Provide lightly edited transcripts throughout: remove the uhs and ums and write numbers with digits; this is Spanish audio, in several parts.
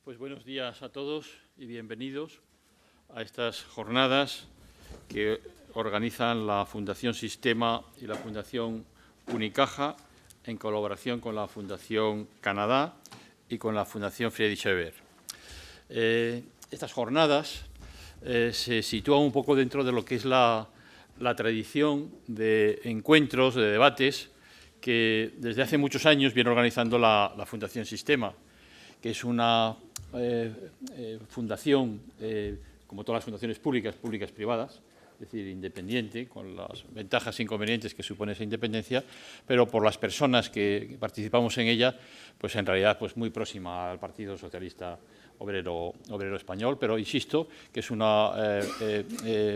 Pues buenos días a todos y bienvenidos a estas jornadas que organizan la Fundación Sistema y la Fundación Unicaja en colaboración con la Fundación Canadá y con la Fundación Friedrich Ebert. Estas jornadas se sitúan un poco dentro de lo que es la tradición de encuentros, de debates que desde hace muchos años viene organizando la Fundación Sistema, que es una fundación, como todas las fundaciones públicas privadas, es decir, independiente, con las ventajas e inconvenientes que supone esa independencia, pero por las personas que participamos en ella, pues en realidad pues muy próxima al Partido Socialista Obrero Español, pero insisto que es una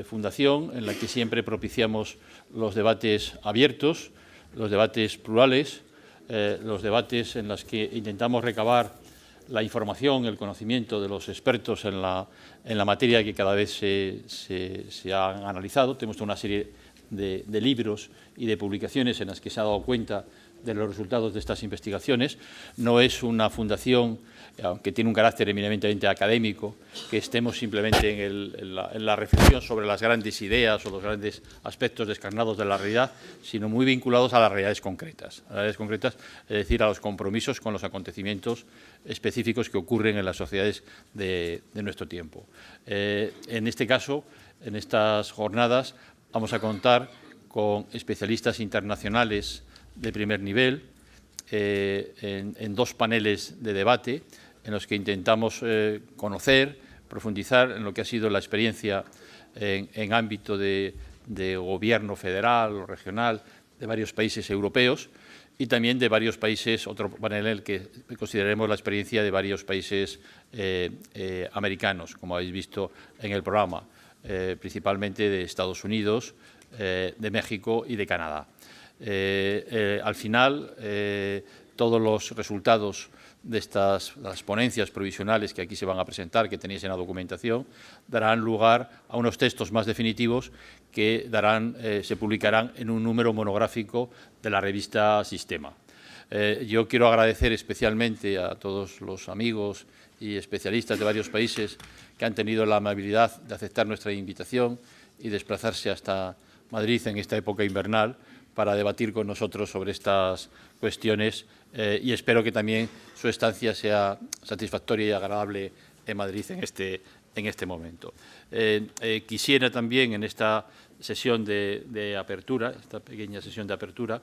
fundación en la que siempre propiciamos los debates abiertos, los debates plurales, los debates en los que intentamos recabar la información, el conocimiento de los expertos en la materia que cada vez se han analizado. Tenemos una serie de libros y de publicaciones en las que se ha dado cuenta de los resultados de estas investigaciones. No es una fundación, aunque tiene un carácter eminentemente académico, que estemos simplemente en la reflexión sobre las grandes ideas o los grandes aspectos descarnados de la realidad, sino muy vinculados a las realidades concretas, es decir, a los compromisos con los acontecimientos específicos que ocurren en las sociedades de nuestro tiempo. En este caso, en estas jornadas, vamos a contar con especialistas internacionales de primer nivel, en dos paneles de debate en los que intentamos conocer, profundizar en lo que ha sido la experiencia en ámbito de gobierno federal o regional de varios países europeos y también de varios países, otro panel en el que consideraremos la experiencia de varios países americanos, como habéis visto en el programa, principalmente de Estados Unidos, de México y de Canadá. Al final, todos los resultados de las ponencias provisionales que aquí se van a presentar, que tenéis en la documentación, darán lugar a unos textos más definitivos que se publicarán en un número monográfico de la revista Sistema. Yo quiero agradecer especialmente a todos los amigos y especialistas de varios países que han tenido la amabilidad de aceptar nuestra invitación y desplazarse hasta Madrid en esta época invernal para debatir con nosotros sobre estas cuestiones y espero que también su estancia sea satisfactoria y agradable en Madrid en este momento. Quisiera también en esta sesión de apertura, esta pequeña sesión de apertura,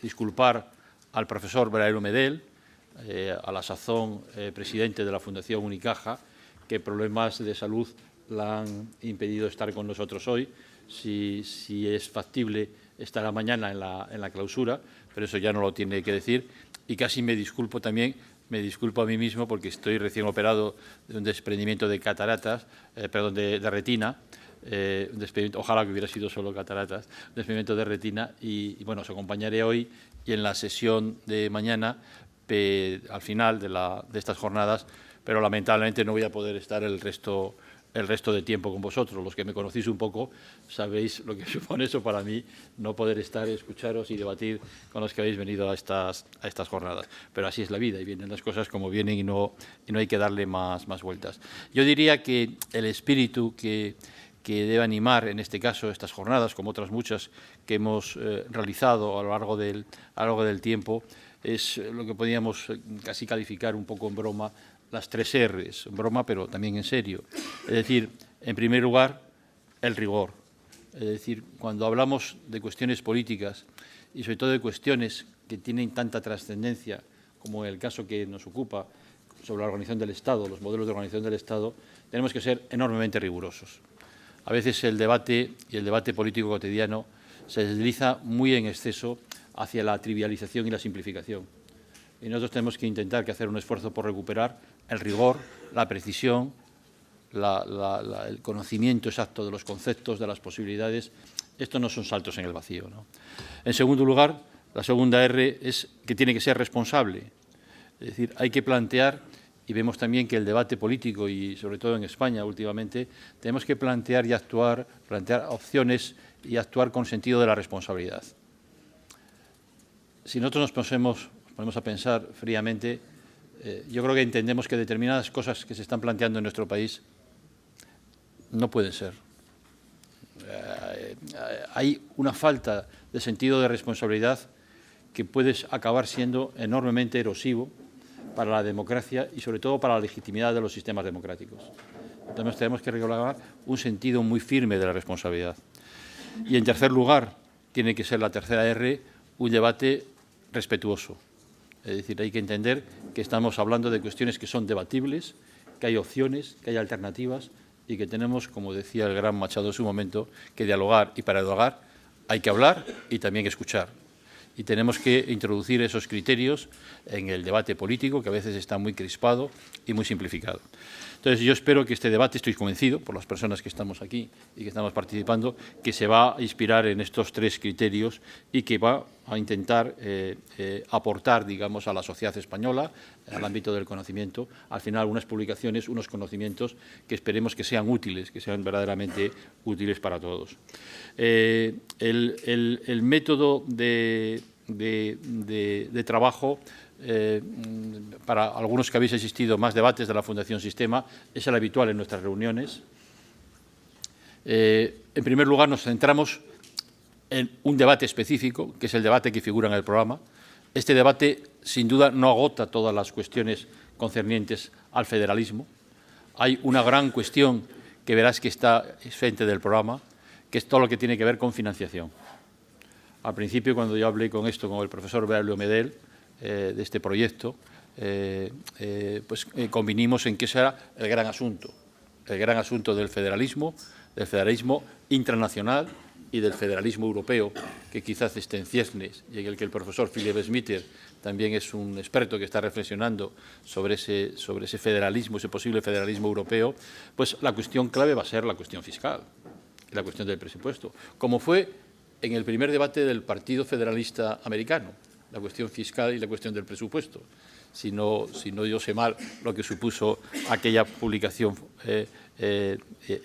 disculpar al profesor Braulio Medel, a la sazón presidente de la Fundación Unicaja, que problemas de salud le han impedido estar con nosotros hoy. Si es factible, estará mañana en la clausura, pero eso ya no lo tiene que decir. Y casi me disculpo también, me disculpo a mí mismo porque estoy recién operado de un desprendimiento de cataratas, de retina, ojalá que hubiera sido solo cataratas, un desprendimiento de retina y bueno, os acompañaré hoy y en la sesión de mañana, al final de estas jornadas, pero lamentablemente no voy a poder estar el resto de tiempo con vosotros. Los que me conocéis un poco sabéis lo que supone eso para mí, no poder estar, escucharos y debatir con los que habéis venido a estas jornadas. Pero así es la vida y vienen las cosas como vienen y no hay que darle más vueltas. Yo diría que el espíritu que debe animar en este caso estas jornadas, como otras muchas que hemos realizado a lo largo del tiempo, es lo que podríamos casi calificar un poco en broma las 3 R's, en broma pero también en serio. Es decir, en primer lugar, el rigor. Es decir, cuando hablamos de cuestiones políticas y sobre todo de cuestiones que tienen tanta trascendencia como el caso que nos ocupa sobre la organización del Estado, los modelos de organización del Estado, tenemos que ser enormemente rigurosos. A veces el debate político cotidiano se desliza muy en exceso hacia la trivialización y la simplificación. Y nosotros tenemos que intentar hacer un esfuerzo por recuperar el rigor, la precisión, el conocimiento exacto de los conceptos, de las posibilidades. Estos no son saltos en el vacío, ¿no? En segundo lugar, la segunda R es que tiene que ser responsable. Es decir, hay que plantear, y vemos también que el debate político, y sobre todo en España últimamente, tenemos que plantear opciones y actuar con sentido de la responsabilidad. Si nosotros nos ponemos a pensar fríamente, yo creo que entendemos que determinadas cosas que se están planteando en nuestro país no pueden ser. Hay una falta de sentido de responsabilidad que puede acabar siendo enormemente erosivo para la democracia y sobre todo para la legitimidad de los sistemas democráticos. Entonces tenemos que reclamar un sentido muy firme de la responsabilidad. Y en tercer lugar, tiene que ser la tercera R, un debate respetuoso. Es decir, hay que entender que estamos hablando de cuestiones que son debatibles, que hay opciones, que hay alternativas y que tenemos, como decía el gran Machado en su momento, que dialogar, y para dialogar hay que hablar y también escuchar. Y tenemos que introducir esos criterios en el debate político, que a veces está muy crispado y muy simplificado. Entonces, yo espero que este debate, estoy convencido, por las personas que estamos aquí y que estamos participando, que se va a inspirar en estos tres criterios y que va a intentar aportar, digamos, a la sociedad española, al ámbito del conocimiento, al final unas publicaciones, unos conocimientos que esperemos que sean útiles, que sean verdaderamente útiles para todos. El método de trabajo, para algunos que habéis asistido más debates de la Fundación Sistema, es el habitual en nuestras reuniones. En primer lugar, nos centramos en un debate específico, que es el debate que figura en el programa. Este debate, sin duda, no agota todas las cuestiones concernientes al federalismo. Hay una gran cuestión que verás que está frente del programa, que es todo lo que tiene que ver con financiación. Al principio, cuando yo hablé con el profesor Braulio Medel, de este proyecto, convinimos en que ese era el gran asunto del federalismo internacional y del federalismo europeo, que quizás esté en ciernes y en el que el profesor Philipp Schmitter también es un experto que está reflexionando sobre ese federalismo, ese posible federalismo europeo. Pues la cuestión clave va a ser la cuestión fiscal y la cuestión del presupuesto, como fue en el primer debate del Partido Federalista Americano, la cuestión fiscal y la cuestión del presupuesto, si no yo sé mal lo que supuso aquella publicación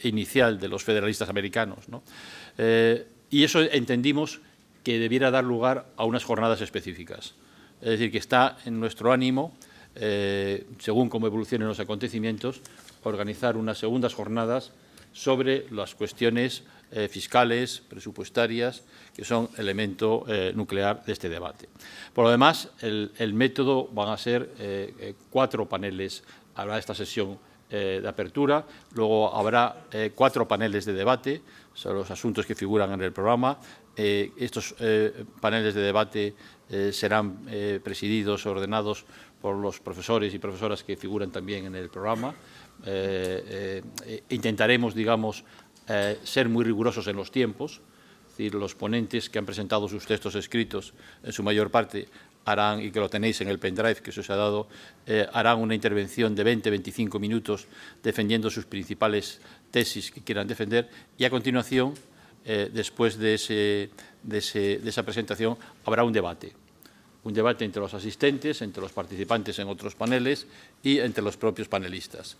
inicial de los federalistas americanos, ¿no? Y eso entendimos que debiera dar lugar a unas jornadas específicas. Es decir, que está en nuestro ánimo, según cómo evolucionen los acontecimientos, organizar unas segundas jornadas sobre las cuestiones fiscales, presupuestarias, que son elemento nuclear de este debate. Por lo demás, el método van a ser 4 paneles. Habrá esta sesión de apertura, luego habrá 4 paneles de debate sobre los asuntos que figuran en el programa. Estos paneles de debate serán presididos, ordenados por los profesores y profesoras que figuran también en el programa. Intentaremos, digamos, ser muy rigurosos en los tiempos. Es decir, los ponentes que han presentado sus textos escritos, en su mayor parte, harán, y que lo tenéis en el pendrive que se os ha dado, harán una intervención de 20-25 minutos defendiendo sus principales tesis que quieran defender, y a continuación, después de esa presentación, habrá un debate entre los asistentes, entre los participantes en otros paneles y entre los propios panelistas.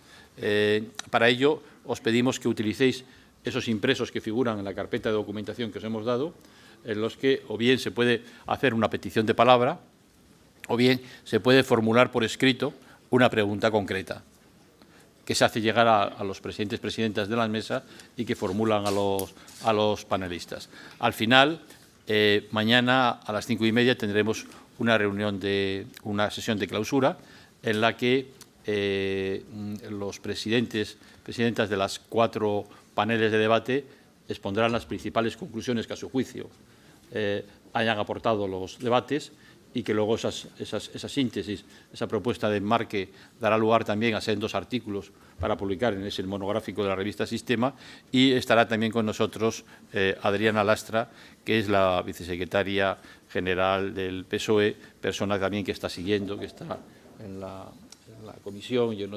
Para ello, os pedimos que utilicéis esos impresos que figuran en la carpeta de documentación que os hemos dado, en los que o bien se puede hacer una petición de palabra o bien se puede formular por escrito una pregunta concreta que se hace llegar a los presidentes, presidentas de la mesa y que formulan a los panelistas. Al final, mañana a las 5:30 tendremos una sesión de clausura en la que los presidentes, presidentas de las 4 paneles de debate expondrán las principales conclusiones que a su juicio hayan aportado los debates, y que luego esa síntesis, esa propuesta de enmarque dará lugar también a sendos artículos para publicar en ese monográfico de la revista Sistema, y estará también con nosotros Adriana Lastra, que es la vicesecretaria general del PSOE, persona también que está siguiendo, que está en la comisión y en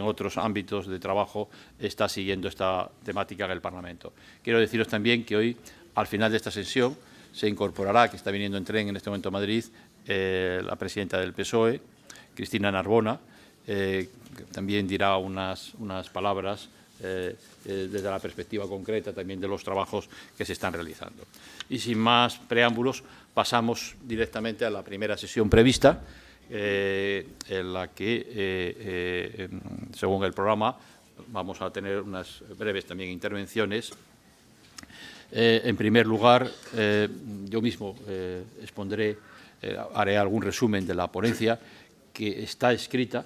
otros ámbitos de trabajo, está siguiendo esta temática en el Parlamento. Quiero deciros también que hoy, al final de esta sesión, se incorporará, que está viniendo en tren en este momento a Madrid, la presidenta del PSOE, Cristina Narbona, que también dirá unas palabras desde la perspectiva concreta también de los trabajos que se están realizando. Y sin más preámbulos, pasamos directamente a la primera sesión prevista, en la que, según el programa, vamos a tener unas breves también intervenciones. En primer lugar, yo mismo haré algún resumen de la ponencia que está escrita.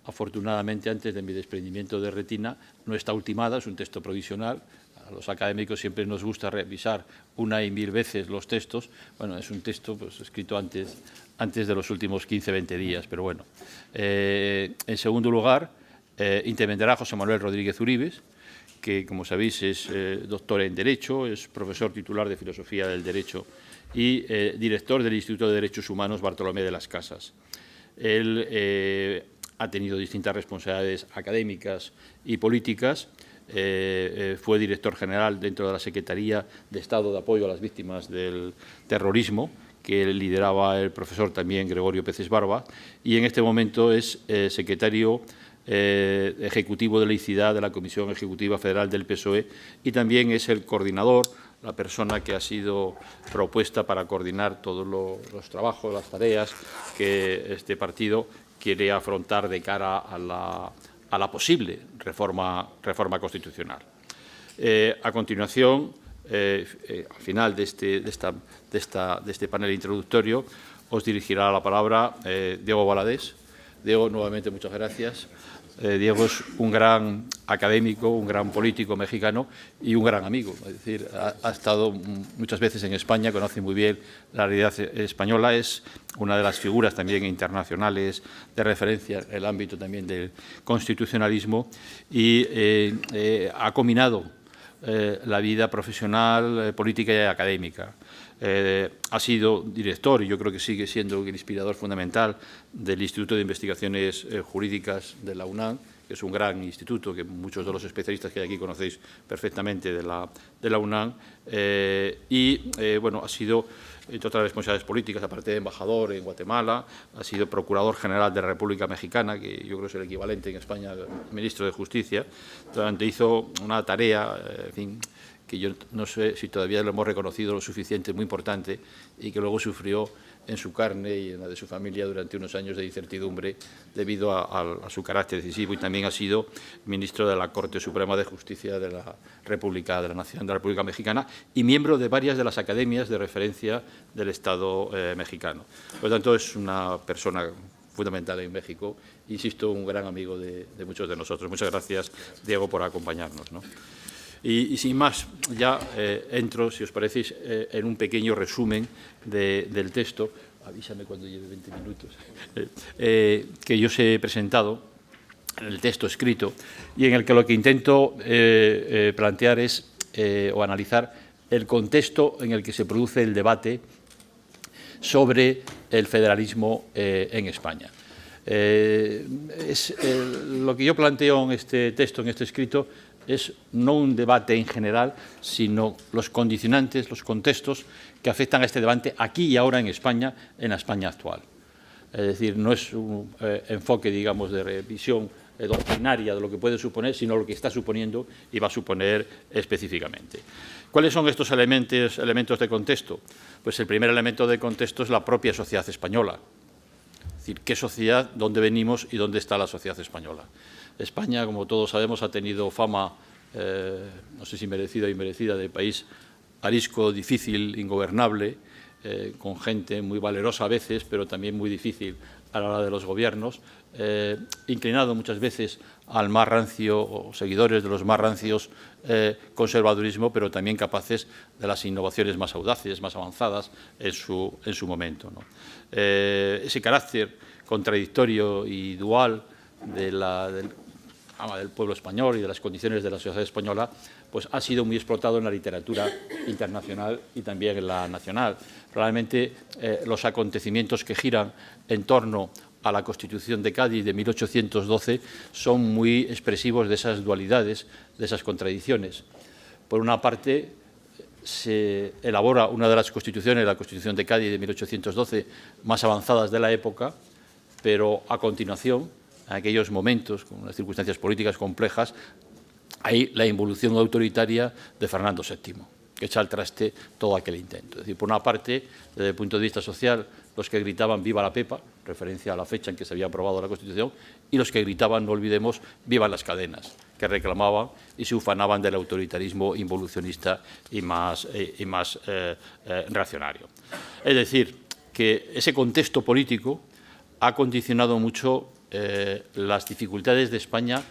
Afortunadamente, antes de mi desprendimiento de retina, no está ultimada, es un texto provisional. A los académicos siempre nos gusta revisar una y mil veces los textos. Bueno, es un texto pues, escrito antes de los últimos 15-20 días, pero bueno. En segundo lugar, intervendrá José Manuel Rodríguez Uribes, que, como sabéis, es doctor en Derecho, es profesor titular de Filosofía del Derecho y director del Instituto de Derechos Humanos Bartolomé de las Casas. Él ha tenido distintas responsabilidades académicas y políticas. Fue director general dentro de la Secretaría de Estado de Apoyo a las Víctimas del Terrorismo, que lideraba el profesor también Gregorio Peces Barba, y en este momento es secretario ejecutivo de laicidad de la Comisión Ejecutiva Federal del PSOE y también es el coordinador, la persona que ha sido propuesta para coordinar todos los trabajos, las tareas que este partido quiere afrontar de cara a la posible reforma constitucional. A continuación, al final de este panel introductorio, os dirigirá la palabra Diego Valadés. Diego, nuevamente, muchas gracias. Diego es un gran académico, un gran político mexicano y un gran amigo. Es decir, ha estado muchas veces en España, conoce muy bien la realidad española, es una de las figuras también internacionales de referencia en el ámbito también del constitucionalismo y ha combinado la vida profesional, política y académica. Ha sido director, y yo creo que sigue siendo el inspirador fundamental del Instituto de Investigaciones Jurídicas de la UNAM, que es un gran instituto que muchos de los especialistas que hay aquí conocéis perfectamente de la UNAM. Bueno, ha sido, entre otras responsabilidades políticas, aparte de embajador en Guatemala, ha sido procurador general de la República Mexicana, que yo creo que es el equivalente en España al ministro de Justicia. Entonces, hizo una tarea, en fin, que yo no sé si todavía lo hemos reconocido lo suficiente, muy importante, y que luego sufrió en su carne y en la de su familia durante unos años de incertidumbre debido a su carácter decisivo, y también ha sido ministro de la Corte Suprema de Justicia de la República de la Nación de la República Mexicana y miembro de varias de las academias de referencia del Estado mexicano. Por lo tanto, es una persona fundamental en México, insisto, un gran amigo de muchos de nosotros. Muchas gracias, Diego, por acompañarnos, ¿no? Y sin más, ya entro, si os parece, en un pequeño resumen del texto. Avísame cuando lleve 20 minutos. Que yo os he presentado en el texto escrito y en el que lo que intento plantear es o analizar el contexto en el que se produce el debate sobre el federalismo en España. Lo que yo planteo en este texto, en este escrito, es no un debate en general, sino los condicionantes, los contextos que afectan a este debate aquí y ahora en España, en la España actual. Es decir, no es un enfoque, digamos, de revisión doctrinaria de lo que puede suponer, sino lo que está suponiendo y va a suponer específicamente. ¿Cuáles son estos elementos de contexto? Pues el primer elemento de contexto es la propia sociedad española. Es decir, ¿qué sociedad, dónde venimos y dónde está la sociedad española? España, como todos sabemos, ha tenido fama, no sé si merecida o inmerecida, de país arisco, difícil, ingobernable, con gente muy valerosa a veces, pero también muy difícil a la hora de los gobiernos, inclinado muchas veces al más rancio, o seguidores de los más rancios conservadurismo, pero también capaces de las innovaciones más audaces, más avanzadas en su momento, ¿no? Ese carácter contradictorio y dual del pueblo español y de las condiciones de la sociedad española, pues ha sido muy explotado en la literatura internacional y también en la nacional. Probablemente los acontecimientos que giran en torno a la Constitución de Cádiz de 1812 son muy expresivos de esas dualidades, de esas contradicciones. Por una parte, se elabora una de las constituciones, la Constitución de Cádiz de 1812, más avanzadas de la época, pero a continuación, en aquellos momentos, con unas circunstancias políticas complejas, hay la involución autoritaria de Fernando VII, que echa al traste todo aquel intento. Es decir, por una parte, desde el punto de vista social, los que gritaban «Viva la Pepa», referencia a la fecha en que se había aprobado la Constitución, y los que gritaban, no olvidemos, «Viva las cadenas», que reclamaban y se ufanaban del autoritarismo involucionista y más reaccionario. Es decir, que ese contexto político ha condicionado mucho las dificultades de España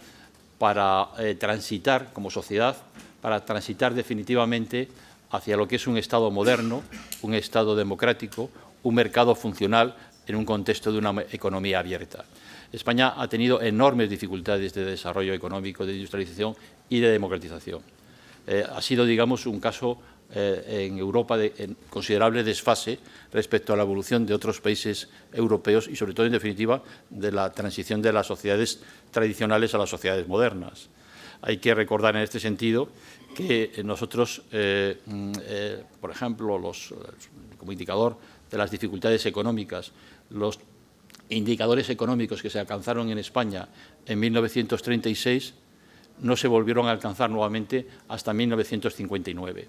para transitar como sociedad, para transitar definitivamente hacia lo que es un Estado moderno, un Estado democrático, un mercado funcional en un contexto de una economía abierta. España ha tenido enormes dificultades de desarrollo económico, de industrialización y de democratización. Ha sido, digamos, un caso en Europa de considerable desfase respecto a la evolución de otros países europeos y, sobre todo, en definitiva, de la transición de las sociedades tradicionales a las sociedades modernas. Hay que recordar en este sentido que nosotros, por ejemplo, como indicador de las dificultades económicas, los indicadores económicos que se alcanzaron en España en 1936 no se volvieron a alcanzar nuevamente hasta 1959.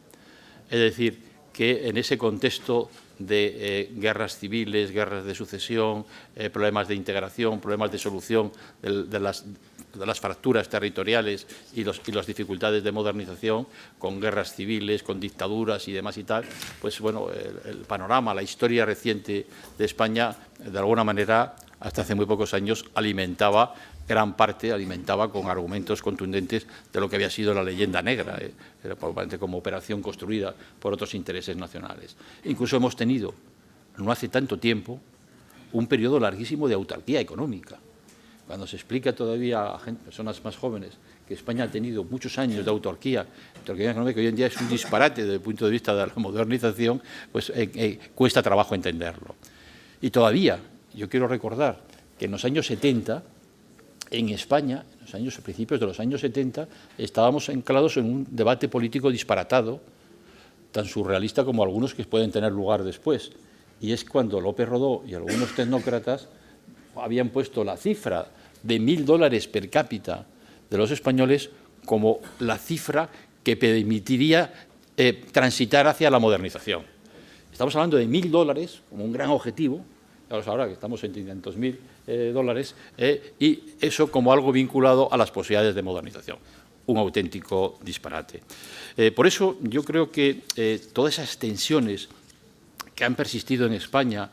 Es decir, que en ese contexto de guerras civiles, guerras de sucesión, problemas de integración, problemas de solución de las fracturas territoriales y las dificultades de modernización, con guerras civiles, con dictaduras y demás y tal, pues bueno, el panorama, la historia reciente de España, de alguna manera, hasta hace muy pocos años, alimentaba con argumentos contundentes de lo que había sido la leyenda negra, probablemente como operación construida por otros intereses nacionales. Incluso hemos tenido, no hace tanto tiempo, un periodo larguísimo de autarquía económica. Cuando se explica todavía a personas más jóvenes que España ha tenido muchos años de autarquía económica, que hoy en día es un disparate desde el punto de vista de la modernización, pues cuesta trabajo entenderlo. Y todavía, yo quiero recordar que en los años 70, en España, a principios de los años 70, estábamos anclados en un debate político disparatado, tan surrealista como algunos que pueden tener lugar después. Y es cuando López Rodó y algunos tecnócratas habían puesto la cifra de $1.000 per cápita de los españoles como la cifra que permitiría transitar hacia la modernización. Estamos hablando de $1.000 como un gran objetivo, ahora que estamos en $500.000, y eso como algo vinculado a las posibilidades de modernización. Un auténtico disparate. Por eso yo creo que todas esas tensiones que han persistido en España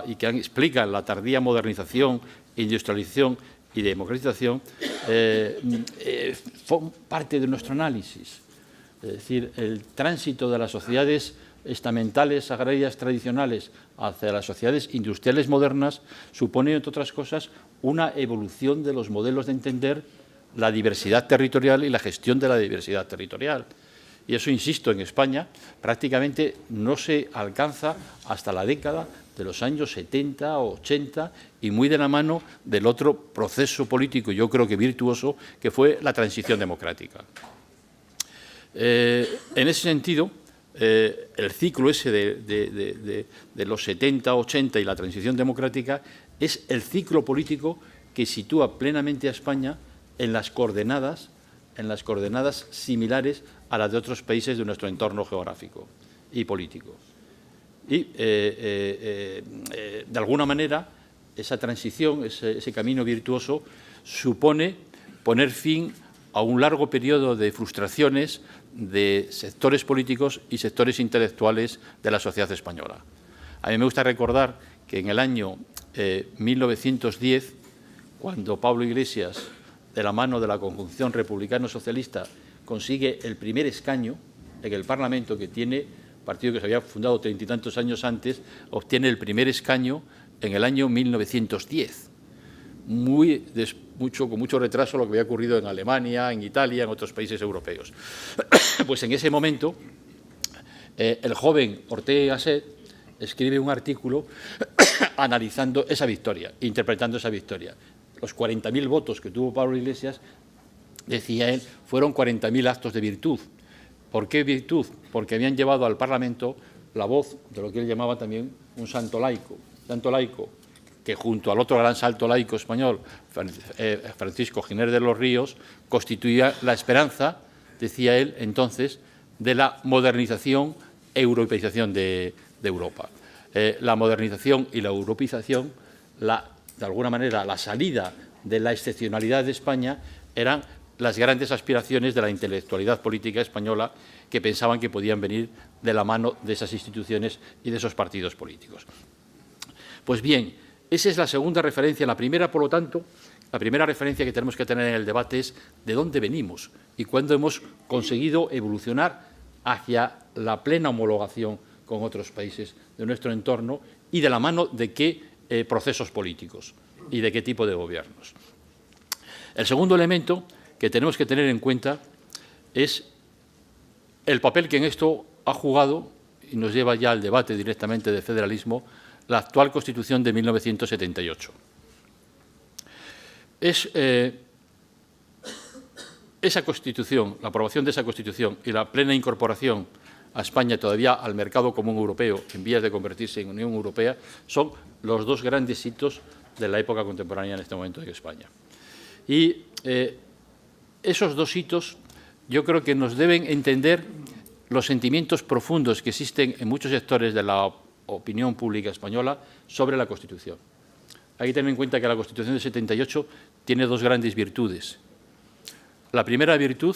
y que explican la tardía modernización, industrialización y democratización, son parte de nuestro análisis. Es decir, el tránsito de las sociedades estamentales, agrarias, tradicionales hacia las sociedades industriales modernas supone, entre otras cosas, una evolución de los modelos de entender la diversidad territorial y la gestión de la diversidad territorial. Y eso, insisto, en España prácticamente no se alcanza hasta la década de los años 70 o 80 y muy de la mano del otro proceso político, yo creo que virtuoso, que fue la transición democrática. En ese sentido, el ciclo ese de los 70, 80 y la transición democrática es el ciclo político que sitúa plenamente a España en las coordenadas similares a las de otros países de nuestro entorno geográfico y político. Y, de alguna manera, esa transición, ese camino virtuoso, supone poner fin a un largo periodo de frustraciones de sectores políticos y sectores intelectuales de la sociedad española. A mí me gusta recordar que en el año 1910, cuando Pablo Iglesias, de la mano de la conjunción republicano-socialista, consigue el primer escaño en el Parlamento, que tiene partido que se había fundado 30 y tantos años antes, obtiene el primer escaño en el año 1910. Con mucho retraso lo que había ocurrido en Alemania, en Italia, en otros países europeos. Pues en ese momento, el joven Ortega y Gasset escribe un artículo analizando esa victoria, interpretando esa victoria. Los 40.000 votos que tuvo Pablo Iglesias, decía él, fueron 40.000 actos de virtud. ¿Por qué virtud? Porque habían llevado al Parlamento la voz de lo que él llamaba también un santo laico, que junto al otro gran santo laico español, Francisco Giner de los Ríos, constituía la esperanza, decía él entonces, de la modernización, europeización de Europa. la modernización y la europeización, de alguna manera, la salida de la excepcionalidad de España eran las grandes aspiraciones de la intelectualidad política española que pensaban que podían venir de la mano de esas instituciones y de esos partidos políticos. Pues bien, esa es la segunda referencia. La primera, por lo tanto, la primera referencia que tenemos que tener en el debate es de dónde venimos y cuándo hemos conseguido evolucionar hacia la plena homologación con otros países de nuestro entorno y de la mano de qué procesos políticos y de qué tipo de gobiernos. El segundo elemento que tenemos que tener en cuenta es el papel que en esto ha jugado, y nos lleva ya al debate directamente de federalismo, la actual Constitución de 1978. Esa Constitución, la aprobación de esa Constitución y la plena incorporación a España todavía al mercado común europeo en vías de convertirse en Unión Europea son los dos grandes hitos de la época contemporánea en este momento en España. Y esos dos hitos yo creo que nos deben entender los sentimientos profundos que existen en muchos sectores de la opinión pública española sobre la Constitución. Hay que tener en cuenta que la Constitución del 78 tiene dos grandes virtudes. La primera virtud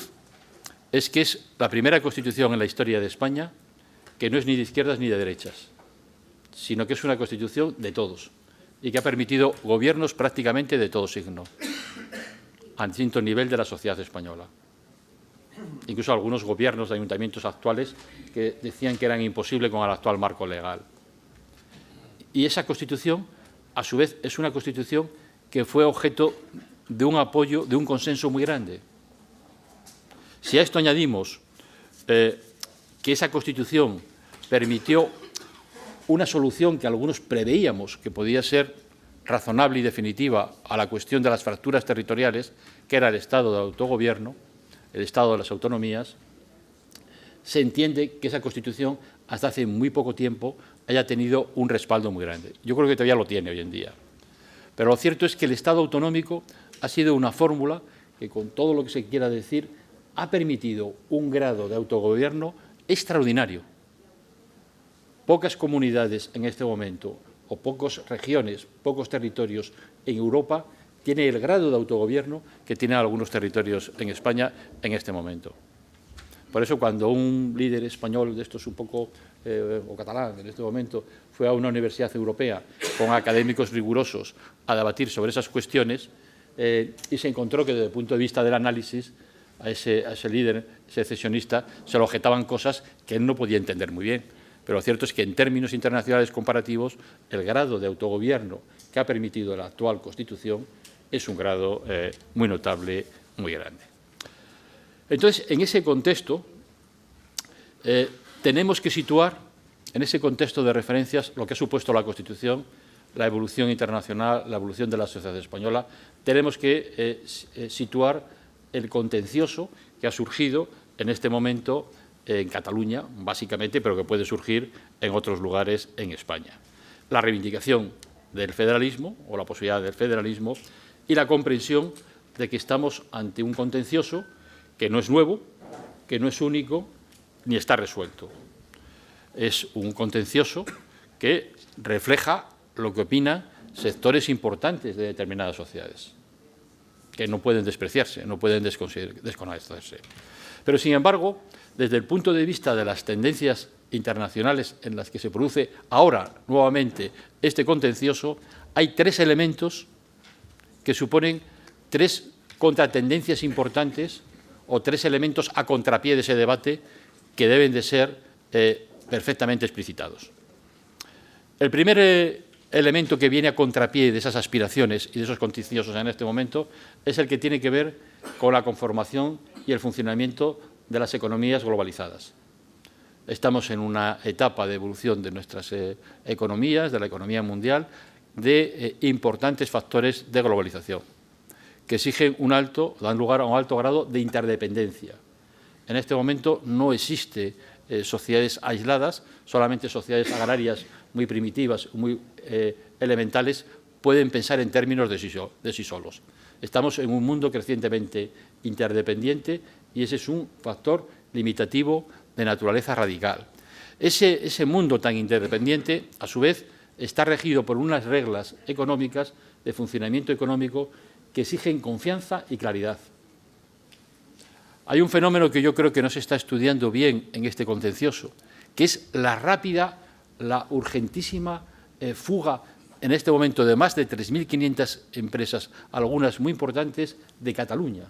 es que es la primera Constitución en la historia de España que no es ni de izquierdas ni de derechas, sino que es una Constitución de todos y que ha permitido gobiernos prácticamente de todo signo, a distinto nivel de la sociedad española. Incluso algunos gobiernos de ayuntamientos actuales que decían que eran imposibles con el actual marco legal. Y esa Constitución, a su vez, es una Constitución que fue objeto de un apoyo, de un consenso muy grande. Si a esto añadimos que esa Constitución permitió una solución que algunos preveíamos que podía ser razonable y definitiva a la cuestión de las fracturas territoriales, que era el Estado de autogobierno, el Estado de las autonomías, se entiende que esa Constitución hasta hace muy poco tiempo haya tenido un respaldo muy grande. Yo creo que todavía lo tiene hoy en día. Pero lo cierto es que el Estado autonómico ha sido una fórmula que, con todo lo que se quiera decir, ha permitido un grado de autogobierno extraordinario. Pocas comunidades en este momento, o pocas regiones, pocos territorios en Europa tienen el grado de autogobierno que tienen algunos territorios en España en este momento. Por eso, cuando un líder español de estos un poco, o catalán en este momento, fue a una universidad europea con académicos rigurosos a debatir sobre esas cuestiones y se encontró que, desde el punto de vista del análisis, a ese líder secesionista se le objetaban cosas que él no podía entender muy bien. Pero lo cierto es que, en términos internacionales comparativos, el grado de autogobierno que ha permitido la actual Constitución es un grado muy notable, muy grande. Entonces, en ese contexto, tenemos que situar, en ese contexto de referencias, lo que ha supuesto la Constitución, la evolución internacional, la evolución de la sociedad española. Tenemos que situar el contencioso que ha surgido en este momento en Cataluña, básicamente, pero que puede surgir en otros lugares en España. La reivindicación del federalismo, o la posibilidad del federalismo, y la comprensión de que estamos ante un contencioso que no es nuevo, que no es único, ni está resuelto. Es un contencioso que refleja lo que opinan sectores importantes de determinadas sociedades, que no pueden despreciarse, no pueden desconocerse. Pero, sin embargo, desde el punto de vista de las tendencias internacionales en las que se produce ahora nuevamente este contencioso, hay tres elementos que suponen tres contratendencias importantes o tres elementos a contrapié de ese debate que deben de ser perfectamente explicitados. El primer elemento que viene a contrapié de esas aspiraciones y de esos contenciosos en este momento es el que tiene que ver con la conformación y el funcionamiento de las economías globalizadas. Estamos en una etapa de evolución de nuestras economías, de la economía mundial, de importantes factores de globalización, que exigen dan lugar a un alto grado de interdependencia. En este momento no existe sociedades aisladas, solamente sociedades agrarias muy primitivas, muy elementales, pueden pensar en términos de sí solos. Estamos en un mundo crecientemente interdependiente y ese es un factor limitativo de naturaleza radical. Ese mundo tan interdependiente, a su vez, está regido por unas reglas económicas de funcionamiento económico que exigen confianza y claridad. Hay un fenómeno que yo creo que no se está estudiando bien en este contencioso, que es la rápida, la urgentísima fuga en este momento de más de 3.500 empresas, algunas muy importantes, de Cataluña.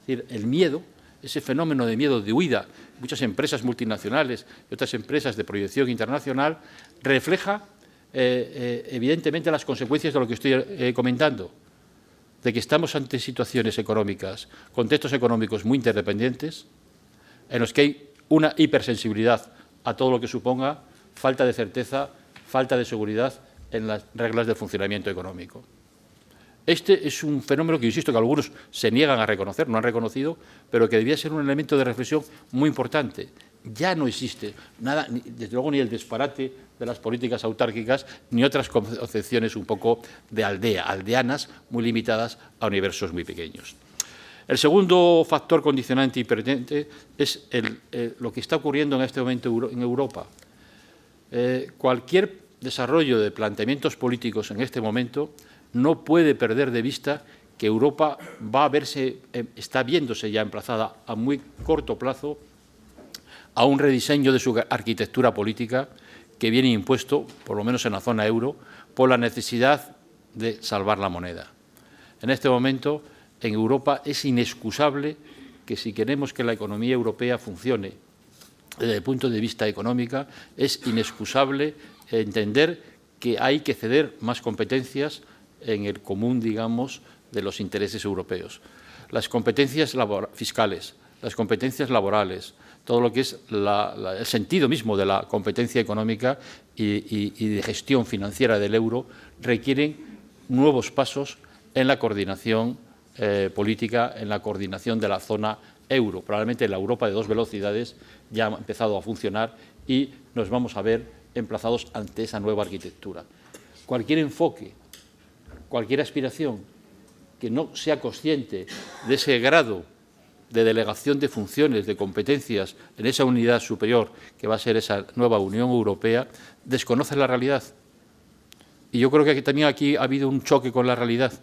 Es decir, el miedo, ese fenómeno de miedo, de huida, muchas empresas multinacionales y otras empresas de proyección internacional, refleja evidentemente las consecuencias de lo que estoy comentando, de que estamos ante situaciones económicas, contextos económicos muy interdependientes, en los que hay una hipersensibilidad a todo lo que suponga falta de certeza, falta de seguridad en las reglas de funcionamiento económico. Este es un fenómeno que, insisto, que algunos se niegan a reconocer, no han reconocido, pero que debía ser un elemento de reflexión muy importante. Ya no existe nada, desde luego ni el disparate de las políticas autárquicas, ni otras concepciones un poco de aldea, aldeanas muy limitadas a universos muy pequeños. El segundo factor condicionante y pertinente es lo que está ocurriendo en este momento en Europa. Cualquier desarrollo de planteamientos políticos en este momento no puede perder de vista que Europa está viéndose ya emplazada a muy corto plazo a un rediseño de su arquitectura política que viene impuesto, por lo menos en la zona euro, por la necesidad de salvar la moneda. En este momento, en Europa es inexcusable que si queremos que la economía europea funcione desde el punto de vista económico, es inexcusable entender que hay que ceder más competencias en el común, digamos, de los intereses europeos. Las competencias fiscales, las competencias laborales, todo lo que es el sentido mismo de la competencia económica y de gestión financiera del euro requieren nuevos pasos en la coordinación política, en la coordinación de la zona euro. Probablemente la Europa de dos velocidades ya ha empezado a funcionar y nos vamos a ver emplazados ante esa nueva arquitectura. Cualquier enfoque, cualquier aspiración que no sea consciente de ese grado de delegación de funciones, de competencias en esa unidad superior que va a ser esa nueva Unión Europea, desconoce la realidad. Y yo creo que también aquí ha habido un choque con la realidad.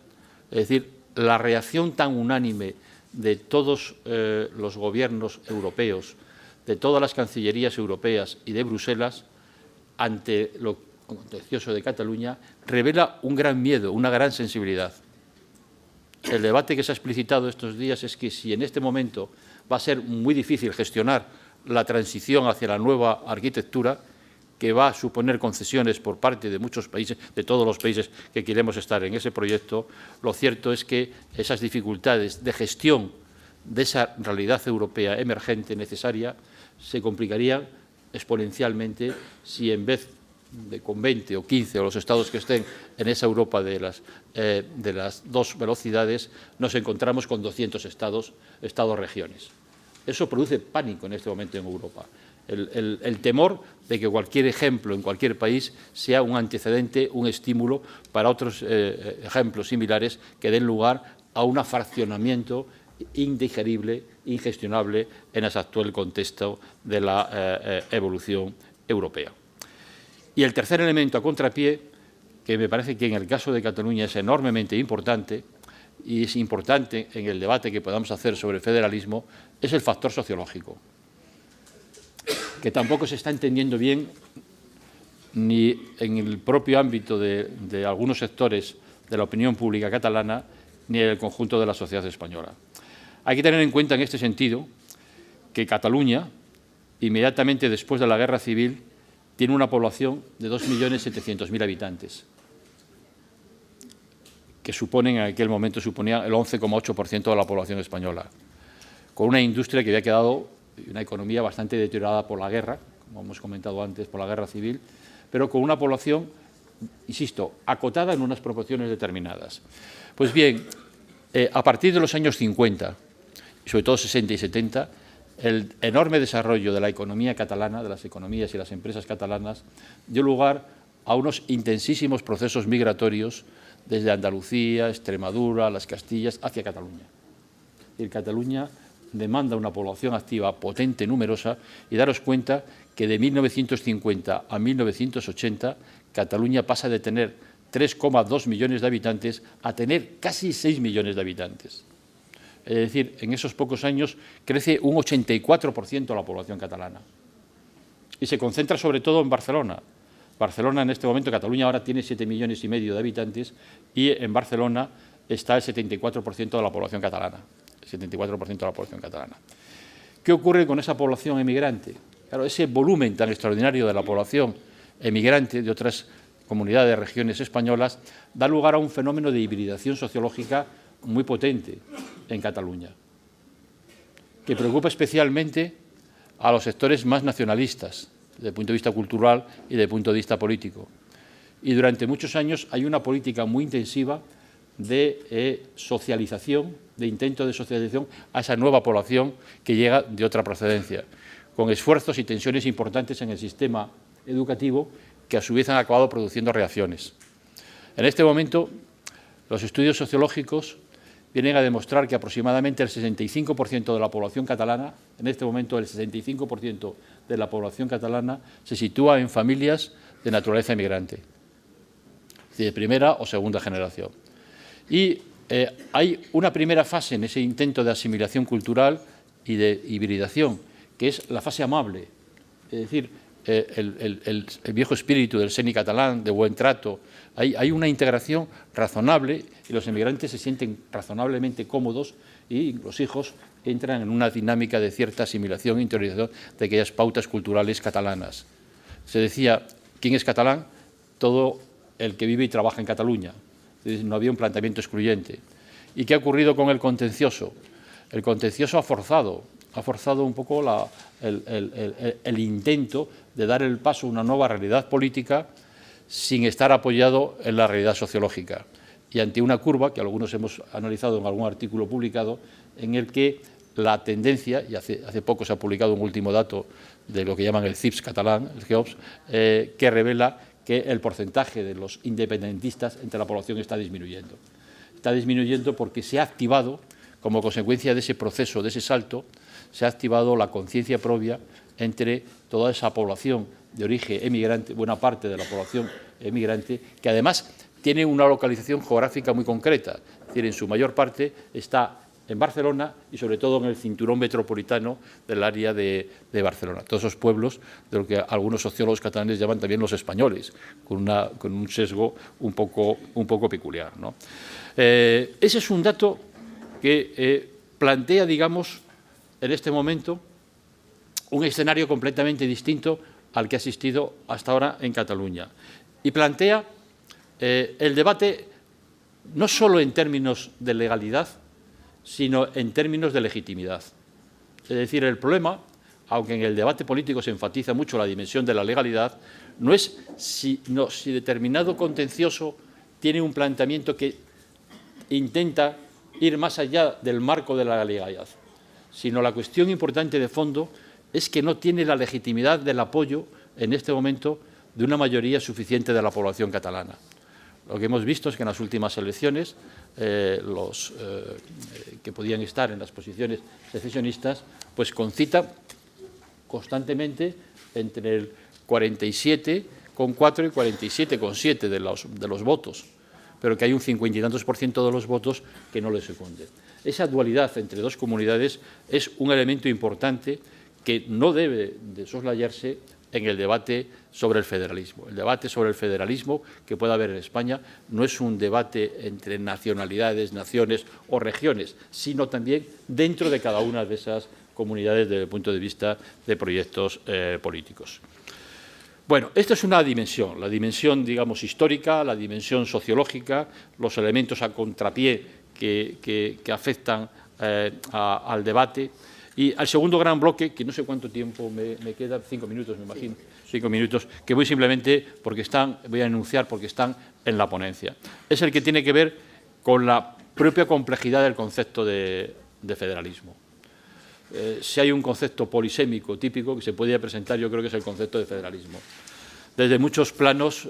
Es decir, la reacción tan unánime de todos los gobiernos europeos, de todas las cancillerías europeas y de Bruselas ante lo contencioso de Cataluña revela un gran miedo, una gran sensibilidad. El debate que se ha explicitado estos días es que si en este momento va a ser muy difícil gestionar la transición hacia la nueva arquitectura, que va a suponer concesiones por parte de muchos países, de todos los países que queremos estar en ese proyecto, lo cierto es que esas dificultades de gestión de esa realidad europea emergente necesaria se complicarían exponencialmente si en vez de con 20 o 15 o los estados que estén en esa Europa de las dos velocidades, nos encontramos con 200 estados-regiones. Eso produce pánico en este momento en Europa. El temor de que cualquier ejemplo en cualquier país sea un antecedente, un estímulo para otros ejemplos similares que den lugar a un fraccionamiento indigerible, ingestionable en ese actual contexto de la evolución europea. Y el tercer elemento a contrapié, que me parece que en el caso de Cataluña es enormemente importante y es importante en el debate que podamos hacer sobre el federalismo, es el factor sociológico, que tampoco se está entendiendo bien ni en el propio ámbito de algunos sectores de la opinión pública catalana ni en el conjunto de la sociedad española. Hay que tener en cuenta en este sentido que Cataluña, inmediatamente después de la Guerra Civil, tiene una población de 2.700.000 habitantes, que suponen, en aquel momento suponía el 11,8% de la población española, con una industria que había quedado, una economía bastante deteriorada por la guerra, como hemos comentado antes, por la Guerra Civil, pero con una población, insisto, acotada en unas proporciones determinadas. Pues bien, a partir de los años 50, y sobre todo 60 y 70, el enorme desarrollo de la economía catalana, de las economías y las empresas catalanas, dio lugar a unos intensísimos procesos migratorios desde Andalucía, Extremadura, las Castillas, hacia Cataluña. Y Cataluña demanda una población activa potente, numerosa, y daros cuenta que de 1950 a 1980 Cataluña pasa de tener 3,2 millones de habitantes a tener casi 6 millones de habitantes. Es decir, en esos pocos años crece un 84% la población catalana. Y se concentra sobre todo en Barcelona. Barcelona en este momento, Cataluña ahora tiene 7,5 millones de habitantes y en Barcelona está el 74% de la población catalana. El 74% de la población catalana. ¿Qué ocurre con esa población emigrante? Claro, ese volumen tan extraordinario de la población emigrante de otras comunidades, regiones españolas, da lugar a un fenómeno de hibridación sociológica muy potente en Cataluña, que preocupa especialmente a los sectores más nacionalistas, desde el punto de vista cultural y desde el punto de vista político. Y durante muchos años hay una política muy intensiva de socialización, de intento de socialización a esa nueva población que llega de otra procedencia, con esfuerzos y tensiones importantes en el sistema educativo que a su vez han acabado produciendo reacciones. En este momento, los estudios sociológicos vienen a demostrar que aproximadamente el 65% de la población catalana, en este momento el 65% de la población catalana se sitúa en familias de naturaleza emigrante, de primera o segunda generación. Y hay una primera fase en ese intento de asimilación cultural y de hibridación, que es la fase amable, es decir, el viejo espíritu del seni catalán, de buen trato. Hay una integración razonable y los emigrantes se sienten razonablemente cómodos y los hijos entran en una dinámica de cierta asimilación e interiorización de aquellas pautas culturales catalanas. Se decía, ¿quién es catalán? Todo el que vive y trabaja en Cataluña. No había un planteamiento excluyente. ¿Y qué ha ocurrido con el contencioso? El contencioso ha forzado un poco el intento de dar el paso a una nueva realidad política sin estar apoyado en la realidad sociológica y ante una curva que algunos hemos analizado en algún artículo publicado en el que la tendencia, y hace poco se ha publicado un último dato de lo que llaman el CIPS catalán, el GEOPS, que revela que el porcentaje de los independentistas entre la población está disminuyendo. Está disminuyendo porque se ha activado, como consecuencia de ese proceso, de ese salto, se ha activado la conciencia propia entre toda esa población de origen emigrante, buena parte de la población emigrante, que además tiene una localización geográfica muy concreta, es decir, en su mayor parte está en Barcelona y sobre todo en el cinturón metropolitano del área de Barcelona. Todos esos pueblos de lo que algunos sociólogos catalanes llaman también los españoles, con un sesgo un poco peculiar, ¿no? Ese es un dato que plantea, digamos, en este momento un escenario completamente distinto al que ha existido hasta ahora en Cataluña. Y plantea el debate no solo en términos de legalidad, sino en términos de legitimidad. Es decir, el problema, aunque en el debate político se enfatiza mucho la dimensión de la legalidad, no es si determinado contencioso tiene un planteamiento que intenta ir más allá del marco de la legalidad, sino la cuestión importante de fondo es que no tiene la legitimidad del apoyo en este momento de una mayoría suficiente de la población catalana. Lo que hemos visto es que en las últimas elecciones los que podían estar en las posiciones secesionistas pues concitan constantemente entre el 47,4 y 47,7 de los votos, pero que hay un 50 y tantos % de los votos que no les secunden. Esa dualidad entre dos comunidades es un elemento importante que no debe de soslayarse en el debate sobre el federalismo. El debate sobre el federalismo que pueda haber en España no es un debate entre nacionalidades, naciones o regiones, sino también dentro de cada una de esas comunidades desde el punto de vista de proyectos políticos. Bueno, esta es una dimensión, la dimensión, digamos, histórica, la dimensión sociológica, los elementos a contrapié que afectan al debate. Y al segundo gran bloque, que no sé cuánto tiempo me queda, 5 minutos me imagino, 5 minutos, que voy simplemente voy a enunciar porque están en la ponencia. Es el que tiene que ver con la propia complejidad del concepto de federalismo. Si hay un concepto polisémico típico que se podría presentar, yo creo que es el concepto de federalismo. Desde muchos planos,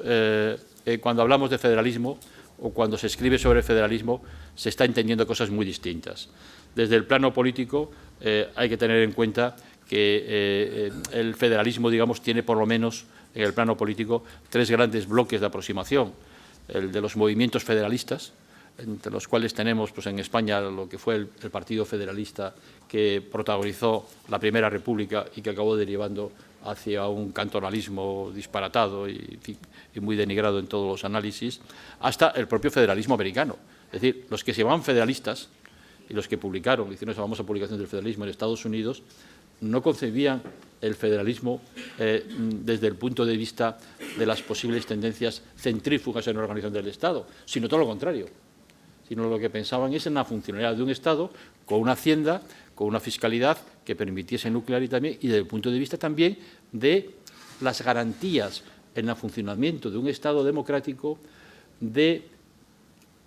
cuando hablamos de federalismo, o cuando se escribe sobre el federalismo se está entendiendo cosas muy distintas. Desde el plano político hay que tener en cuenta que el federalismo, digamos, tiene por lo menos en el plano político 3 grandes bloques de aproximación. El de los movimientos federalistas, entre los cuales tenemos pues, en España lo que fue el Partido Federalista que protagonizó la Primera República y que acabó derivando hacia un cantonalismo disparatado y muy denigrado en todos los análisis, hasta el propio federalismo americano. Es decir, los que se llamaban federalistas y los que publicaron, hicieron esa famosa publicación del federalismo en Estados Unidos, no concebían el federalismo desde el punto de vista de las posibles tendencias centrífugas en la organización del Estado, sino todo lo contrario. Sino lo que pensaban es en la funcionalidad de un Estado con una hacienda, con una fiscalidad que permitiese nuclear y desde el punto de vista también de las garantías en el funcionamiento de un Estado democrático de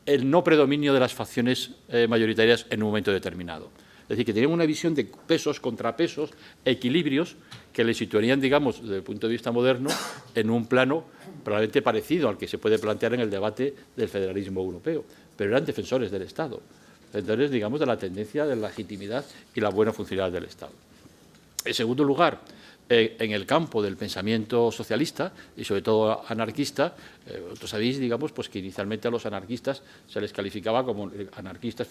el no predominio de las facciones mayoritarias en un momento determinado. Es decir, que tenían una visión de pesos, contrapesos, equilibrios que le situarían, digamos, desde el punto de vista moderno, en un plano probablemente parecido al que se puede plantear en el debate del federalismo europeo. Pero eran defensores del Estado, defensores, digamos, de la tendencia, de la legitimidad y la buena funcionalidad del Estado. En segundo lugar, en el campo del pensamiento socialista y sobre todo anarquista, vosotros sabéis, digamos, pues que inicialmente a los anarquistas se les calificaba como anarquistas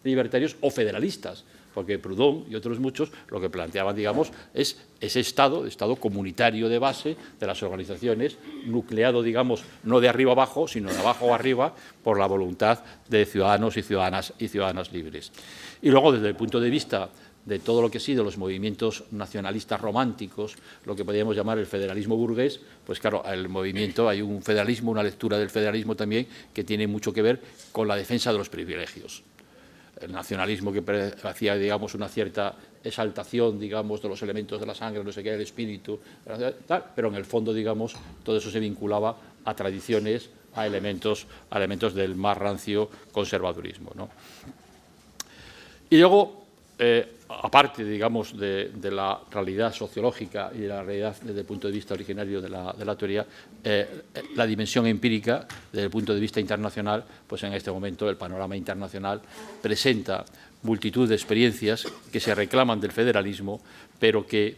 libertarios o federalistas, porque Proudhon y otros muchos lo que planteaban, digamos, es ese Estado comunitario de base de las organizaciones, nucleado, digamos, no de arriba abajo, sino de abajo arriba, por la voluntad de ciudadanos y ciudadanas libres. Y luego, desde el punto de vista de todo lo que ha sido los movimientos nacionalistas románticos, lo que podríamos llamar el federalismo burgués, pues claro, el movimiento, hay un federalismo, una lectura del federalismo también que tiene mucho que ver con la defensa de los privilegios. El nacionalismo que hacía, digamos, una cierta exaltación, digamos, de los elementos de la sangre, no sé qué, el espíritu, tal, pero en el fondo, digamos, todo eso se vinculaba a tradiciones, a elementos del más rancio conservadurismo, ¿no? Y luego, aparte, digamos, de la realidad sociológica y de la realidad desde el punto de vista originario de la teoría, la dimensión empírica desde el punto de vista internacional, pues en este momento el panorama internacional presenta multitud de experiencias que se reclaman del federalismo, pero que,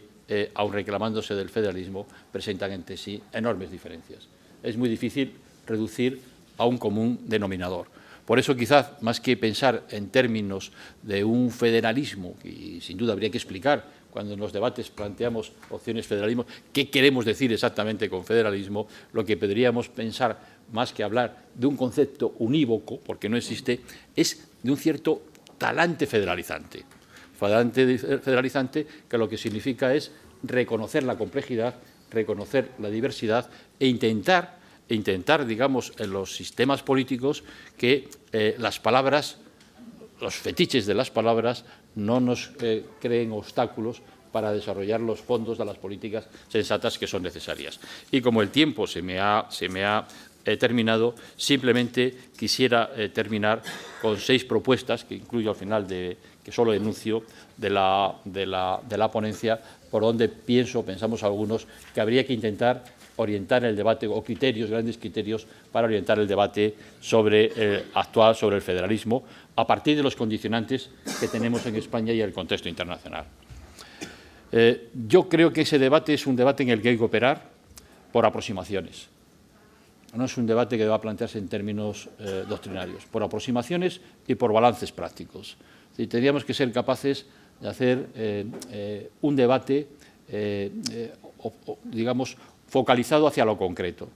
aun reclamándose del federalismo, presentan entre sí enormes diferencias. Es muy difícil reducir a un común denominador. Por eso, quizás, más que pensar en términos de un federalismo, y sin duda habría que explicar cuando en los debates planteamos opciones federalismo, qué queremos decir exactamente con federalismo, lo que podríamos pensar, más que hablar de un concepto unívoco, porque no existe, es de un cierto talante federalizante. Talante federalizante que lo que significa es reconocer la complejidad, reconocer la diversidad e intentar, digamos, en los sistemas políticos que las palabras, los fetiches de las palabras, no nos creen obstáculos para desarrollar los fondos de las políticas sensatas que son necesarias. Y como el tiempo se me ha terminado, simplemente quisiera terminar con 6 propuestas que incluyo al final, que solo enuncio, de la ponencia, por donde pensamos algunos que habría que intentar orientar el debate, o grandes criterios para orientar el debate actual sobre el federalismo, a partir de los condicionantes que tenemos en España y el contexto internacional. Yo creo que ese debate es un debate en el que hay que operar por aproximaciones. No es un debate que deba plantearse en términos doctrinarios, por aproximaciones y por balances prácticos. Es decir, tendríamos que ser capaces de hacer un debate, digamos, focalizado hacia lo concreto.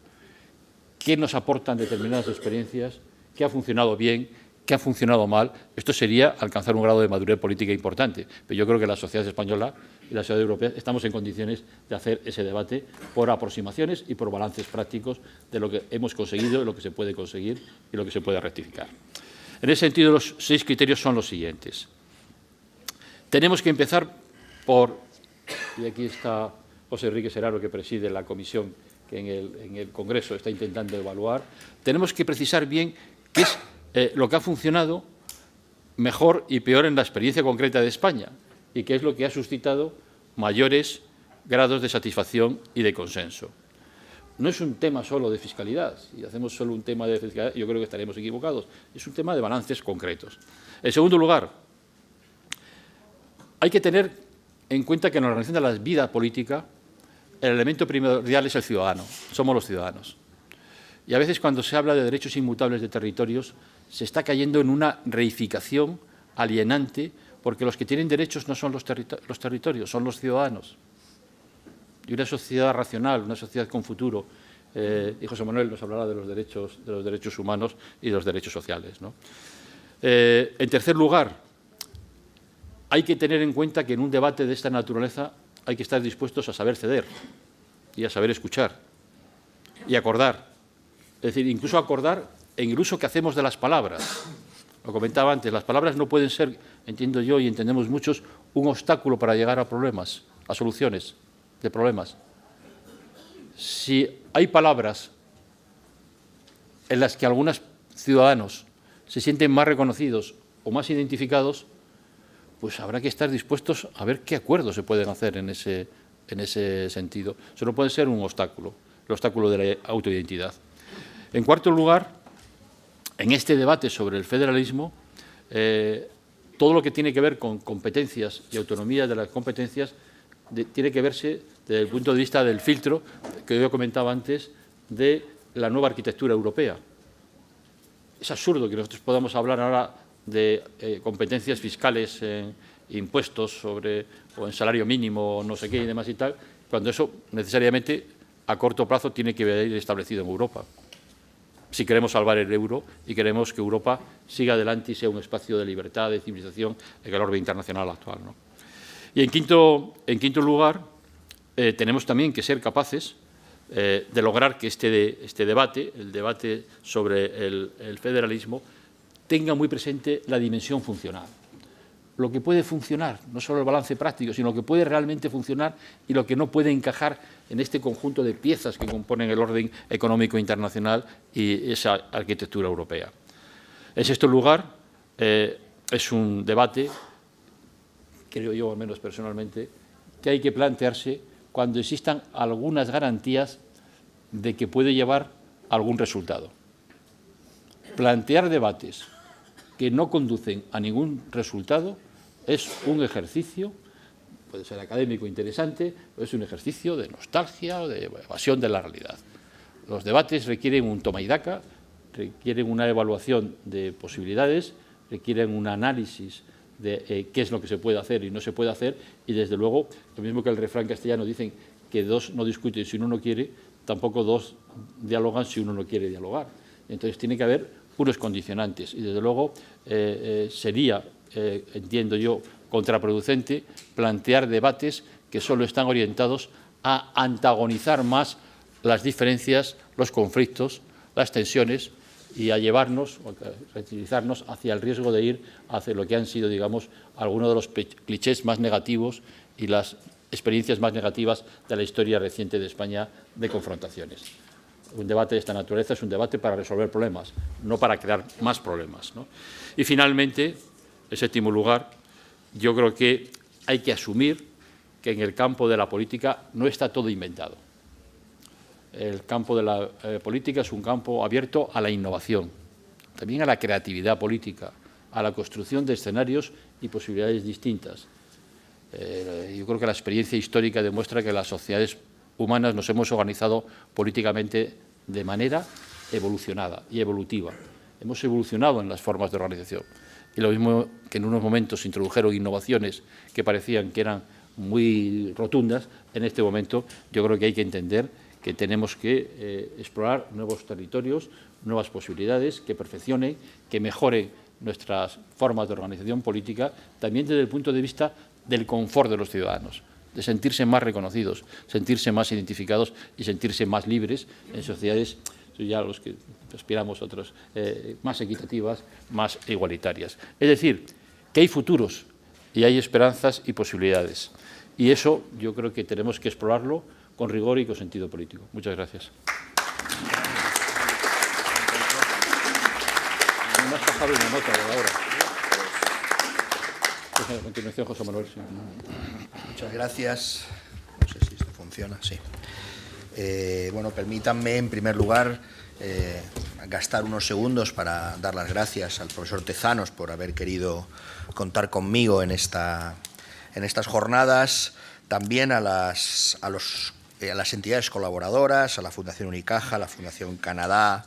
¿Qué nos aportan determinadas experiencias? ¿Qué ha funcionado bien? ¿Qué ha funcionado mal? Esto sería alcanzar un grado de madurez política importante. Pero yo creo que la sociedad española y la sociedad europea estamos en condiciones de hacer ese debate por aproximaciones y por balances prácticos de lo que hemos conseguido, de lo que se puede conseguir y lo que se puede rectificar. En ese sentido, los 6 criterios son los siguientes. Tenemos que empezar por, y aquí está José Enrique Serrano, que preside la comisión que en el Congreso está intentando evaluar, tenemos que precisar bien qué es lo que ha funcionado mejor y peor en la experiencia concreta de España y qué es lo que ha suscitado mayores grados de satisfacción y de consenso. no es un tema solo de fiscalidad. Si hacemos solo un tema de fiscalidad, yo creo que estaremos equivocados. Es un tema de balances concretos. En segundo lugar, hay que tener en cuenta que en la organización de la vida política el elemento primordial es el ciudadano, somos los ciudadanos. Y a veces cuando se habla de derechos inmutables de territorios se está cayendo en una reificación alienante, porque los que tienen derechos no son los territorios, son los ciudadanos. Y una sociedad racional, una sociedad con futuro, y José Manuel nos hablará de los derechos humanos y de los derechos sociales, ¿no? En tercer lugar, hay que tener en cuenta que en un debate de esta naturaleza hay que estar dispuestos a saber ceder y a saber escuchar y acordar. Es decir, incluso acordar en el uso que hacemos de las palabras. Lo comentaba antes, las palabras no pueden ser, entiendo yo y entendemos muchos, un obstáculo para llegar a problemas, a soluciones de problemas. Si hay palabras en las que algunos ciudadanos se sienten más reconocidos o más identificados, pues habrá que estar dispuestos a ver qué acuerdos se pueden hacer en ese sentido. Eso no puede ser un obstáculo, el obstáculo de la autoidentidad. En cuarto lugar, en este debate sobre el federalismo, todo lo que tiene que ver con competencias y autonomía de las competencias tiene que verse desde el punto de vista del filtro que yo comentaba antes de la nueva arquitectura europea. Es absurdo que nosotros podamos hablar ahora de competencias fiscales en impuestos o en salario mínimo o no sé qué y demás y tal, cuando eso necesariamente a corto plazo tiene que ir establecido en Europa. Si queremos salvar el euro y queremos que Europa siga adelante y sea un espacio de libertad, de civilización en el orden internacional actual, ¿no? Y en quinto lugar, tenemos también que ser capaces de lograr que este debate, el debate sobre el federalismo, tenga muy presente la dimensión funcional. Lo que puede funcionar, no solo el balance práctico, sino lo que puede realmente funcionar y lo que no puede encajar en este conjunto de piezas que componen el orden económico internacional y esa arquitectura europea. En sexto lugar, es un debate, creo yo, al menos personalmente, que hay que plantearse cuando existan algunas garantías de que puede llevar a algún resultado. Plantear debates que no conducen a ningún resultado es un ejercicio, puede ser académico interesante, pero es un ejercicio de nostalgia o de evasión de la realidad. Los debates requieren un toma y daca, requieren una evaluación de posibilidades, requieren un análisis de qué es lo que se puede hacer y no se puede hacer, y desde luego, lo mismo que el refrán castellano dicen que dos no discuten si uno no quiere, tampoco dos dialogan si uno no quiere dialogar. Entonces tiene que haber unos condicionantes y desde luego sería, entiendo yo, contraproducente plantear debates que solo están orientados a antagonizar más las diferencias, los conflictos, las tensiones y a llevarnos o a tranquilizarnos hacia el riesgo de ir hacia lo que han sido, digamos, algunos de los clichés más negativos y las experiencias más negativas de la historia reciente de España de confrontaciones. Un debate de esta naturaleza es un debate para resolver problemas, no para crear más problemas, ¿no? Y finalmente, en séptimo lugar, yo creo que hay que asumir que en el campo de la política no está todo inventado. El campo de la política es un campo abierto a la innovación, también a la creatividad política, a la construcción de escenarios y posibilidades distintas. Yo creo que la experiencia histórica demuestra que las sociedades humanas nos hemos organizado políticamente de manera evolucionada y evolutiva. Hemos evolucionado en las formas de organización. Y lo mismo que en unos momentos se introdujeron innovaciones que parecían que eran muy rotundas, en este momento yo creo que hay que entender que tenemos que explorar nuevos territorios, nuevas posibilidades, que perfeccionen, que mejoren nuestras formas de organización política, también desde el punto de vista del confort de los ciudadanos, de sentirse más reconocidos, sentirse más identificados y sentirse más libres en sociedades, ya los que aspiramos otros, más equitativas, más igualitarias. Es decir, que hay futuros y hay esperanzas y posibilidades. Y eso yo creo que tenemos que explorarlo con rigor y con sentido político. Muchas gracias. Me has pasado una nota de ahora. Pues a continuación, José Manuel. Sí. Muchas gracias. No sé si esto funciona, sí. Bueno, permítanme, en primer lugar, gastar unos segundos para dar las gracias al profesor Tezanos por haber querido contar conmigo en estas jornadas, también a las entidades colaboradoras, a la Fundación Unicaja, a la Fundación Canadá,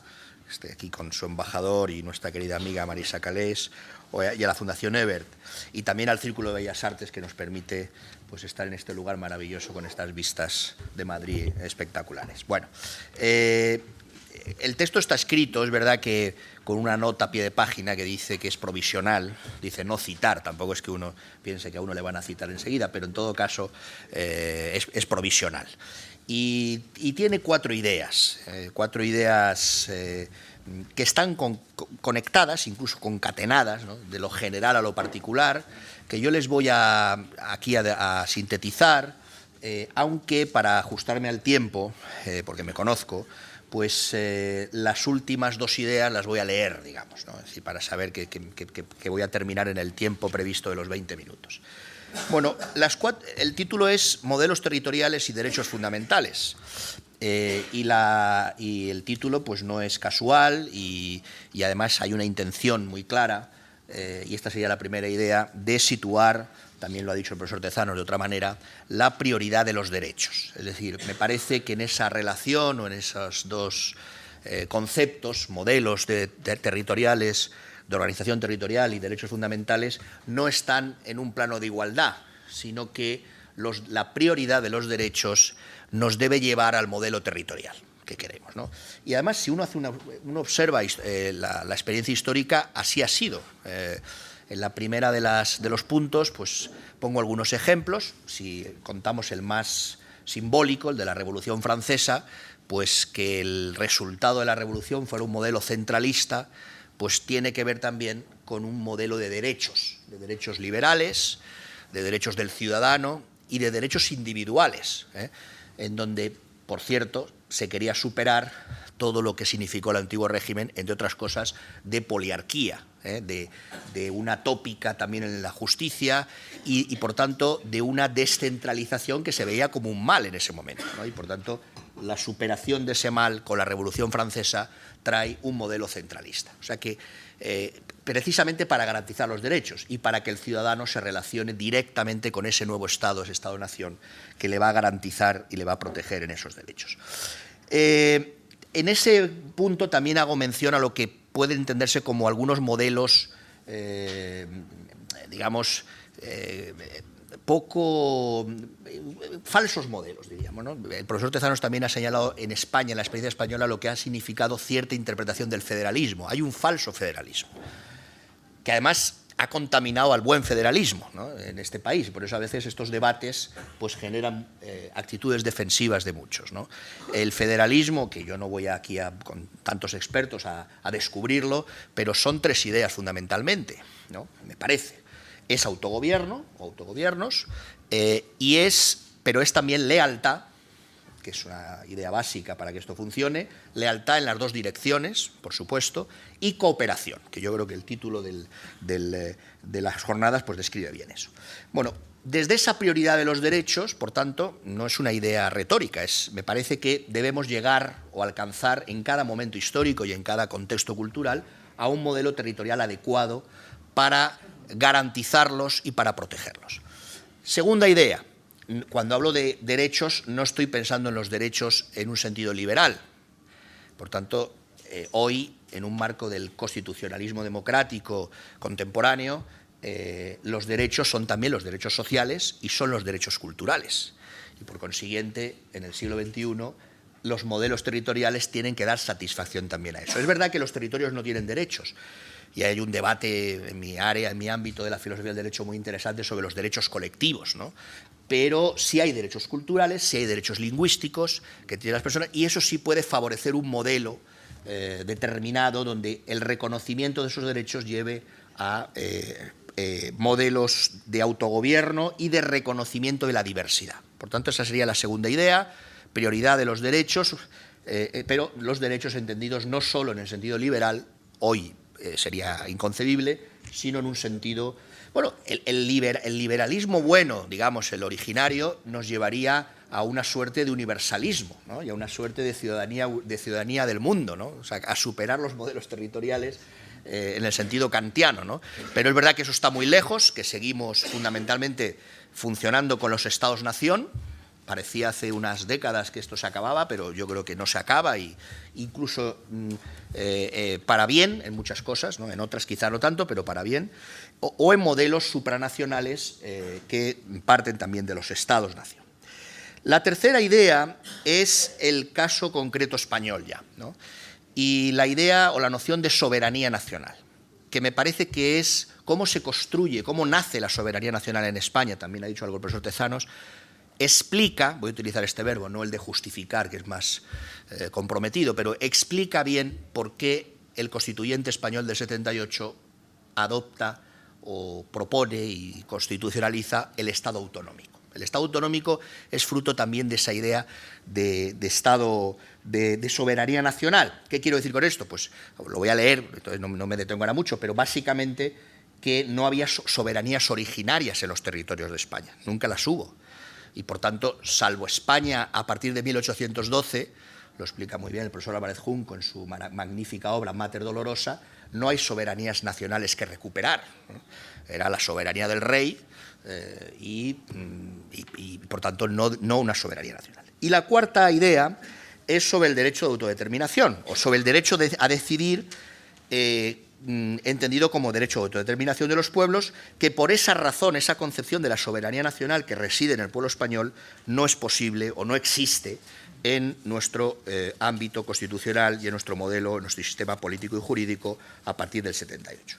aquí con su embajador y nuestra querida amiga Marisa Calés, y a la Fundación Ebert, y también al Círculo de Bellas Artes, que nos permite pues estar en este lugar maravilloso con estas vistas de Madrid espectaculares. Bueno, el texto está escrito, es verdad que con una nota a pie de página que dice que es provisional, dice no citar, tampoco es que uno piense que a uno le van a citar enseguida, pero en todo caso es provisional. Y tiene cuatro ideas que están conectadas, incluso concatenadas, ¿no?, de lo general a lo particular, que yo les voy aquí a sintetizar, aunque para ajustarme al tiempo, porque me conozco, pues las últimas dos ideas las voy a leer, digamos, ¿no?, así para saber que voy a terminar en el tiempo previsto de los 20 minutos. Bueno, el título es Modelos territoriales y derechos fundamentales. Y el título pues no es casual y además hay una intención muy clara, y esta sería la primera idea, de situar, también lo ha dicho el profesor Tezanos de otra manera, la prioridad de los derechos. Es decir, me parece que en esa relación o en esos dos conceptos, modelos territoriales, de organización territorial y derechos fundamentales, no están en un plano de igualdad, sino que la prioridad de los derechos nos debe llevar al modelo territorial que queremos, ¿no? Y además, si uno observa la experiencia histórica, así ha sido. En la primera de los puntos, pues pongo algunos ejemplos. Si contamos el más simbólico, el de la Revolución Francesa, pues que el resultado de la Revolución fuera un modelo centralista, pues tiene que ver también con un modelo de derechos liberales, de derechos del ciudadano y de derechos individuales, en donde, por cierto, se quería superar todo lo que significó el antiguo régimen, entre otras cosas, de poliarquía, de una tópica también en la justicia y, por tanto, de una descentralización que se veía como un mal en ese momento, ¿no? Y, por tanto, la superación de ese mal con la Revolución Francesa trae un modelo centralista. O sea que, precisamente para garantizar los derechos y para que el ciudadano se relacione directamente con ese nuevo Estado, ese Estado-nación, que le va a garantizar y le va a proteger en esos derechos. En ese punto también hago mención a lo que puede entenderse como algunos modelos, digamos, falsos modelos, diríamos, ¿no? El profesor Tezanos también ha señalado en España, en la experiencia española, lo que ha significado cierta interpretación del federalismo. Hay un falso federalismo, que además ha contaminado al buen federalismo, ¿no?, en este país. Por eso a veces estos debates pues generan actitudes defensivas de muchos, ¿no? El federalismo, que yo no voy aquí con tantos expertos a descubrirlo, pero son tres ideas fundamentalmente, ¿no?, me parece. Es autogobierno o autogobiernos, pero es también lealtad, que es una idea básica para que esto funcione, lealtad en las dos direcciones, por supuesto, y cooperación, que yo creo que el título de las jornadas pues describe bien eso. Bueno, desde esa prioridad de los derechos, por tanto, no es una idea retórica, me parece que debemos llegar o alcanzar en cada momento histórico y en cada contexto cultural a un modelo territorial adecuado para garantizarlos y para protegerlos. Segunda idea. Cuando hablo de derechos, no estoy pensando en los derechos en un sentido liberal. Por tanto, hoy, en un marco del constitucionalismo democrático contemporáneo, los derechos son también los derechos sociales y son los derechos culturales. Y, por consiguiente, en el siglo XXI, los modelos territoriales tienen que dar satisfacción también a eso. Es verdad que los territorios no tienen derechos, y hay un debate en mi área, en mi ámbito de la filosofía del derecho muy interesante sobre los derechos colectivos, ¿no? Pero sí hay derechos culturales, sí hay derechos lingüísticos que tienen las personas, y eso sí puede favorecer un modelo determinado donde el reconocimiento de esos derechos lleve a modelos de autogobierno y de reconocimiento de la diversidad. Por tanto, esa sería la segunda idea, prioridad de los derechos, pero los derechos entendidos no solo en el sentido liberal, hoy sería inconcebible, sino en un sentido... Bueno, el liberalismo bueno, digamos, el originario, nos llevaría a una suerte de universalismo, ¿no? Y a una suerte de ciudadanía del mundo, ¿no? O sea, a superar los modelos territoriales en el sentido kantiano, ¿no? Pero es verdad que eso está muy lejos, que seguimos fundamentalmente funcionando con los estados-nación. Parecía hace unas décadas que esto se acababa, pero yo creo que no se acaba, y incluso para bien en muchas cosas, ¿no? En otras quizá no tanto, pero para bien, o en modelos supranacionales que parten también de los estados-nación. La tercera idea es el caso concreto español ya, ¿no? Y la idea o la noción de soberanía nacional, que me parece que es cómo se construye, cómo nace la soberanía nacional en España, también ha dicho algo el profesor Tezanos, explica, voy a utilizar este verbo, no el de justificar, que es más comprometido, pero explica bien por qué el constituyente español del 78 adopta o propone y constitucionaliza el Estado autonómico. El Estado autonómico es fruto también de esa idea de Estado, de soberanía nacional. ¿Qué quiero decir con esto? Pues lo voy a leer, entonces no me detengo ahora mucho, pero básicamente que no había soberanías originarias en los territorios de España, nunca las hubo. Y por tanto, salvo España a partir de 1812, lo explica muy bien el profesor Álvarez Junco en su magnífica obra Mater Dolorosa, no hay soberanías nacionales que recuperar, ¿no? Era la soberanía del rey y por tanto no una soberanía nacional. Y la cuarta idea es sobre el derecho de autodeterminación, o sobre el derecho a decidir entendido como derecho de autodeterminación de los pueblos, que por esa razón, esa concepción de la soberanía nacional que reside en el pueblo español, no es posible o no existe en nuestro ámbito constitucional y en nuestro modelo, en nuestro sistema político y jurídico a partir del 78.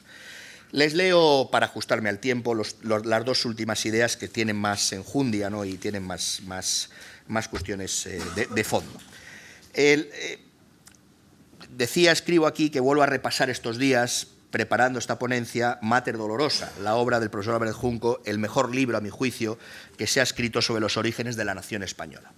Les leo, para ajustarme al tiempo, las dos últimas ideas que tienen más enjundia, ¿no? Y tienen más cuestiones de fondo. Escribo aquí que vuelvo a repasar estos días, preparando esta ponencia, Mater Dolorosa, la obra del profesor Álvarez Junco, el mejor libro, a mi juicio, que se ha escrito sobre los orígenes de la nación española.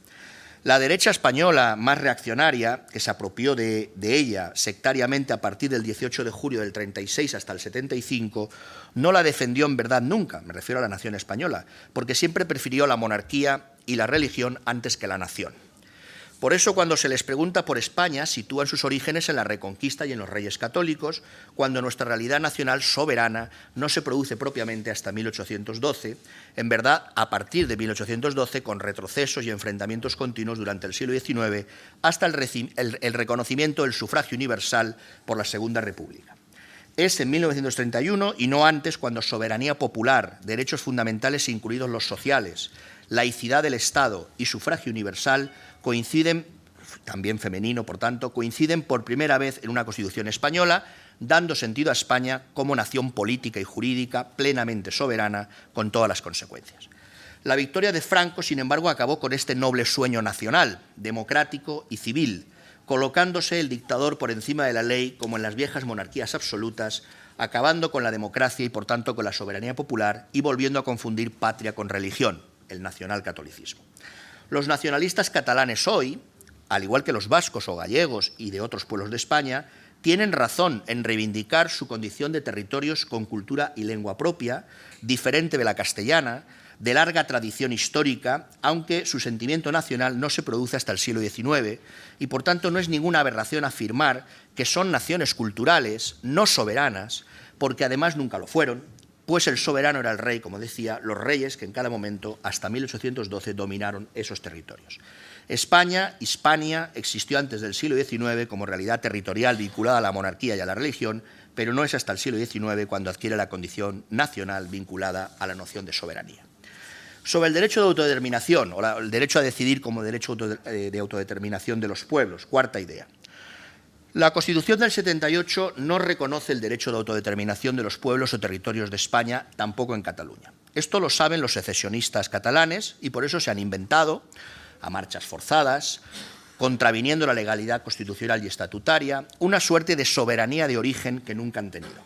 La derecha española más reaccionaria, que se apropió de ella sectariamente a partir del 18 de julio del 36 hasta el 75, no la defendió en verdad nunca, me refiero a la nación española, porque siempre prefirió la monarquía y la religión antes que la nación. Por eso, cuando se les pregunta por España, sitúan sus orígenes en la Reconquista y en los Reyes Católicos, cuando nuestra realidad nacional soberana no se produce propiamente hasta 1812, en verdad, a partir de 1812, con retrocesos y enfrentamientos continuos durante el siglo XIX, hasta el reconocimiento del sufragio universal por la Segunda República. Es en 1931 y no antes cuando soberanía popular, derechos fundamentales incluidos los sociales, laicidad del Estado y sufragio universal coinciden, también femenino por tanto, coinciden por primera vez en una Constitución española, dando sentido a España como nación política y jurídica plenamente soberana, con todas las consecuencias. La victoria de Franco, sin embargo, acabó con este noble sueño nacional, democrático y civil, colocándose el dictador por encima de la ley como en las viejas monarquías absolutas, acabando con la democracia y por tanto con la soberanía popular y volviendo a confundir patria con religión, el nacionalcatolicismo. Los nacionalistas catalanes hoy, al igual que los vascos o gallegos y de otros pueblos de España, tienen razón en reivindicar su condición de territorios con cultura y lengua propia, diferente de la castellana, de larga tradición histórica, aunque su sentimiento nacional no se produce hasta el siglo XIX y, por tanto, no es ninguna aberración afirmar que son naciones culturales, no soberanas, porque además nunca lo fueron, pues el soberano era el rey, como decía, los reyes que en cada momento, hasta 1812, dominaron esos territorios. España, Hispania, existió antes del siglo XIX como realidad territorial vinculada a la monarquía y a la religión, pero no es hasta el siglo XIX cuando adquiere la condición nacional vinculada a la noción de soberanía. Sobre el derecho de autodeterminación, o el derecho a decidir como derecho de autodeterminación de los pueblos, cuarta idea. La Constitución del 78 no reconoce el derecho de autodeterminación de los pueblos o territorios de España, tampoco en Cataluña. Esto lo saben los secesionistas catalanes y por eso se han inventado, a marchas forzadas, contraviniendo la legalidad constitucional y estatutaria, una suerte de soberanía de origen que nunca han tenido.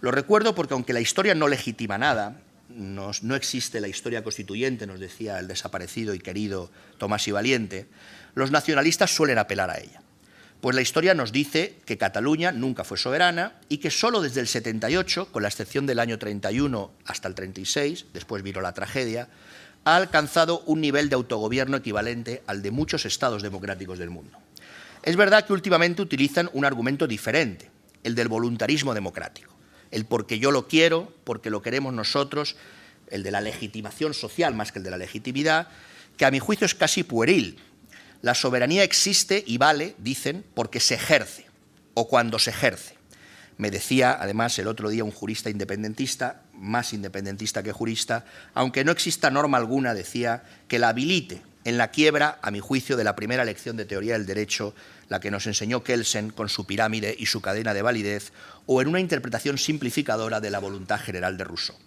Lo recuerdo porque, aunque la historia no legitima nada, no existe la historia constituyente, nos decía el desaparecido y querido Tomás y Valiente, los nacionalistas suelen apelar a ella. Pues la historia nos dice que Cataluña nunca fue soberana y que solo desde el 78, con la excepción del año 31 hasta el 36, después vino la tragedia, ha alcanzado un nivel de autogobierno equivalente al de muchos estados democráticos del mundo. Es verdad que últimamente utilizan un argumento diferente, el del voluntarismo democrático, el porque yo lo quiero, porque lo queremos nosotros, el de la legitimación social más que el de la legitimidad, que a mi juicio es casi pueril. La soberanía existe y vale, dicen, porque se ejerce o cuando se ejerce. Me decía, además, el otro día un jurista independentista, más independentista que jurista, aunque no exista norma alguna, decía, que la habilite en la quiebra, a mi juicio, de la primera lección de teoría del derecho, la que nos enseñó Kelsen con su pirámide y su cadena de validez, o en una interpretación simplificadora de la voluntad general de Rousseau.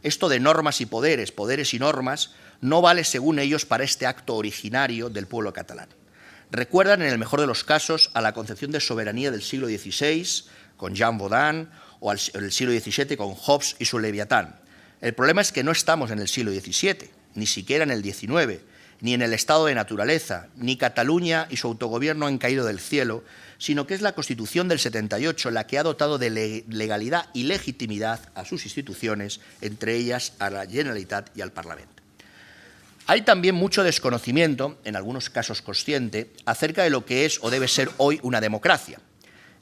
Esto de normas y poderes, poderes y normas, no vale, según ellos, para este acto originario del pueblo catalán. Recuerdan, en el mejor de los casos, a la concepción de soberanía del siglo XVI, con Jean Baudin, o al siglo XVII con Hobbes y su Leviatán. El problema es que no estamos en el siglo XVII, ni siquiera en el XIX, ni en el estado de naturaleza, ni Cataluña y su autogobierno han caído del cielo, sino que es la Constitución del 78 la que ha dotado de legalidad y legitimidad a sus instituciones, entre ellas a la Generalitat y al Parlamento. Hay también mucho desconocimiento, en algunos casos consciente, acerca de lo que es o debe ser hoy una democracia.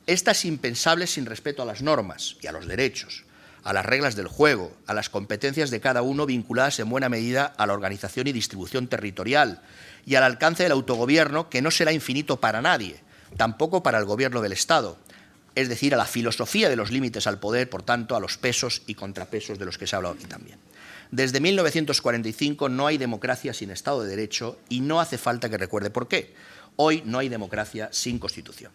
Esta es impensable sin respeto a las normas y a los derechos, a las reglas del juego, a las competencias de cada uno vinculadas en buena medida a la organización y distribución territorial y al alcance del autogobierno, que no será infinito para nadie, tampoco para el gobierno del Estado, es decir, a la filosofía de los límites al poder, por tanto, a los pesos y contrapesos de los que se ha hablado aquí también. Desde 1945 no hay democracia sin Estado de Derecho y no hace falta que recuerde por qué. Hoy no hay democracia sin Constitución.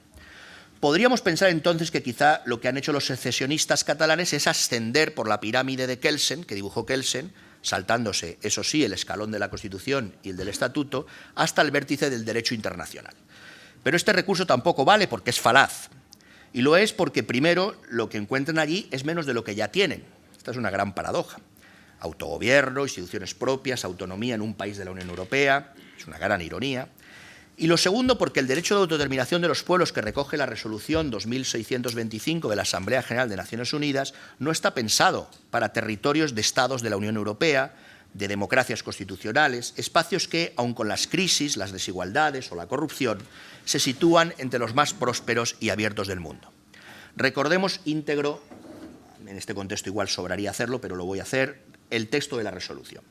Podríamos pensar entonces que quizá lo que han hecho los secesionistas catalanes es ascender por la pirámide de Kelsen, que dibujó Kelsen, saltándose, eso sí, el escalón de la Constitución y el del Estatuto, hasta el vértice del derecho internacional. Pero este recurso tampoco vale porque es falaz. Y lo es porque, primero, lo que encuentran allí es menos de lo que ya tienen. Esta es una gran paradoja. Autogobierno, instituciones propias, autonomía en un país de la Unión Europea, es una gran ironía. Y lo segundo, porque el derecho de autodeterminación de los pueblos que recoge la resolución 2625 de la Asamblea General de Naciones Unidas no está pensado para territorios de estados de la Unión Europea, de democracias constitucionales, espacios que, aun con las crisis, las desigualdades o la corrupción, se sitúan entre los más prósperos y abiertos del mundo. Recordemos íntegro, en este contexto igual sobraría hacerlo, pero lo voy a hacer, el texto de la resolución.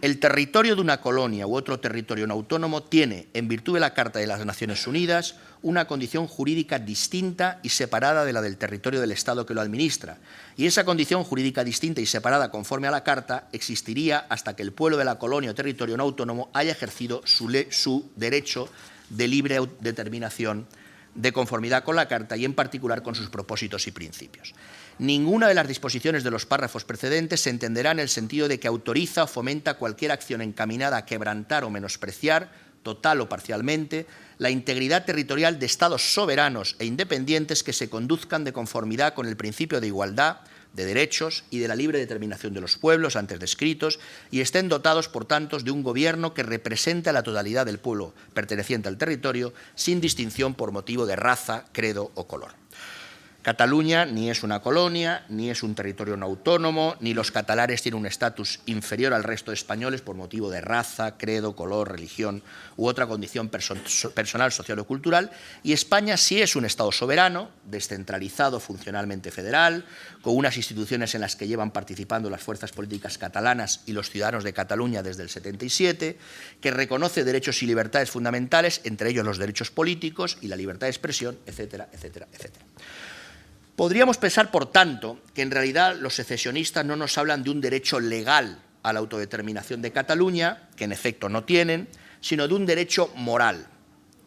El territorio de una colonia u otro territorio no autónomo tiene, en virtud de la Carta de las Naciones Unidas, una condición jurídica distinta y separada de la del territorio del Estado que lo administra. Y esa condición jurídica distinta y separada conforme a la Carta existiría hasta que el pueblo de la colonia o territorio no autónomo haya ejercido su derecho de libre determinación de conformidad con la Carta y en particular con sus propósitos y principios. Ninguna de las disposiciones de los párrafos precedentes se entenderá en el sentido de que autoriza o fomenta cualquier acción encaminada a quebrantar o menospreciar, total o parcialmente, la integridad territorial de estados soberanos e independientes que se conduzcan de conformidad con el principio de igualdad, de derechos y de la libre determinación de los pueblos antes descritos y estén dotados, por tanto, de un gobierno que represente a la totalidad del pueblo perteneciente al territorio sin distinción por motivo de raza, credo o color. Cataluña ni es una colonia, ni es un territorio no autónomo, ni los catalanes tienen un estatus inferior al resto de españoles por motivo de raza, credo, color, religión u otra condición personal, social o cultural, y España sí es un Estado soberano, descentralizado, funcionalmente federal, con unas instituciones en las que llevan participando las fuerzas políticas catalanas y los ciudadanos de Cataluña desde el 77, que reconoce derechos y libertades fundamentales, entre ellos los derechos políticos y la libertad de expresión, etcétera, etcétera, etcétera. Podríamos pensar, por tanto, que en realidad los secesionistas no nos hablan de un derecho legal a la autodeterminación de Cataluña, que en efecto no tienen, sino de un derecho moral,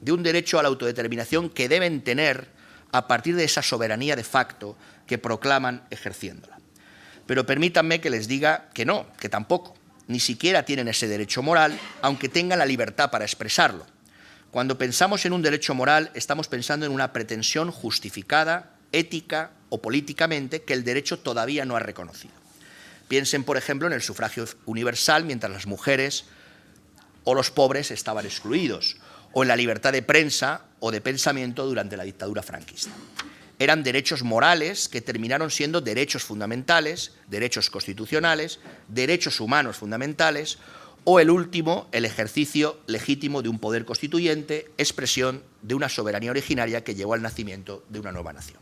de un derecho a la autodeterminación que deben tener a partir de esa soberanía de facto que proclaman ejerciéndola. Pero permítanme que les diga que no, que tampoco, ni siquiera tienen ese derecho moral, aunque tengan la libertad para expresarlo. Cuando pensamos en un derecho moral, estamos pensando en una pretensión justificada, ética o políticamente, que el derecho todavía no ha reconocido. Piensen, por ejemplo, en el sufragio universal mientras las mujeres o los pobres estaban excluidos, o en la libertad de prensa o de pensamiento durante la dictadura franquista. Eran derechos morales que terminaron siendo derechos fundamentales, derechos constitucionales, derechos humanos fundamentales, o el último, el ejercicio legítimo de un poder constituyente, expresión de una soberanía originaria que llevó al nacimiento de una nueva nación.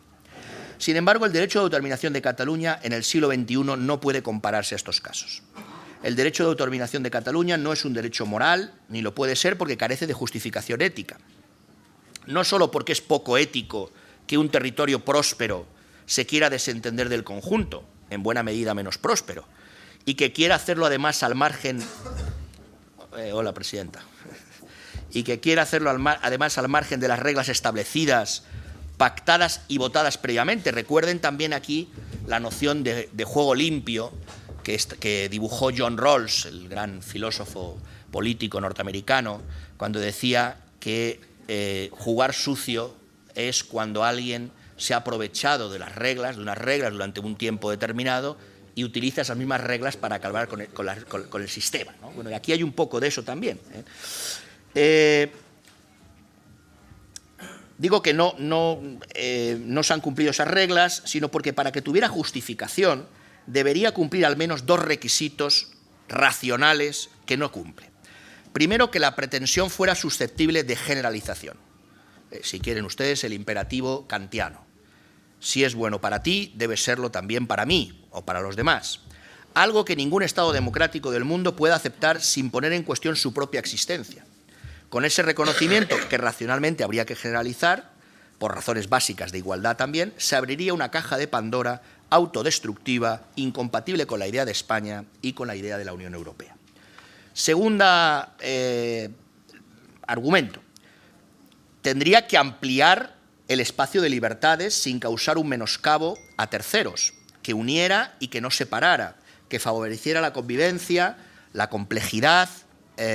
Sin embargo, el derecho de autodeterminación de Cataluña en el siglo XXI no puede compararse a estos casos. El derecho de autodeterminación de Cataluña no es un derecho moral, ni lo puede ser porque carece de justificación ética. No solo porque es poco ético que un territorio próspero se quiera desentender del conjunto, en buena medida menos próspero, y que quiera hacerlo además al margen... hola, presidenta. Y que quiera hacerlo además al margen de las reglas establecidas, pactadas y previamente. Recuerden también aquí la noción de juego limpio que dibujó John Rawls, el gran filósofo político norteamericano, cuando decía que jugar sucio es cuando alguien se ha aprovechado de unas reglas durante un tiempo determinado y utiliza esas mismas reglas para acabar con el sistema, ¿no? Bueno, y aquí hay un poco de eso también. Digo que no se han cumplido esas reglas, sino porque para que tuviera justificación debería cumplir al menos dos requisitos racionales que no cumple. Primero, que la pretensión fuera susceptible de generalización. Si quieren ustedes, el imperativo kantiano. Si es bueno para ti, debe serlo también para mí o para los demás. Algo que ningún Estado democrático del mundo pueda aceptar sin poner en cuestión su propia existencia. Con ese reconocimiento, que racionalmente habría que generalizar, por razones básicas de igualdad también, se abriría una caja de Pandora autodestructiva, incompatible con la idea de España y con la idea de la Unión Europea. Segunda argumento. Tendría que ampliar el espacio de libertades sin causar un menoscabo a terceros, que uniera y que no separara, que favoreciera la convivencia, la complejidad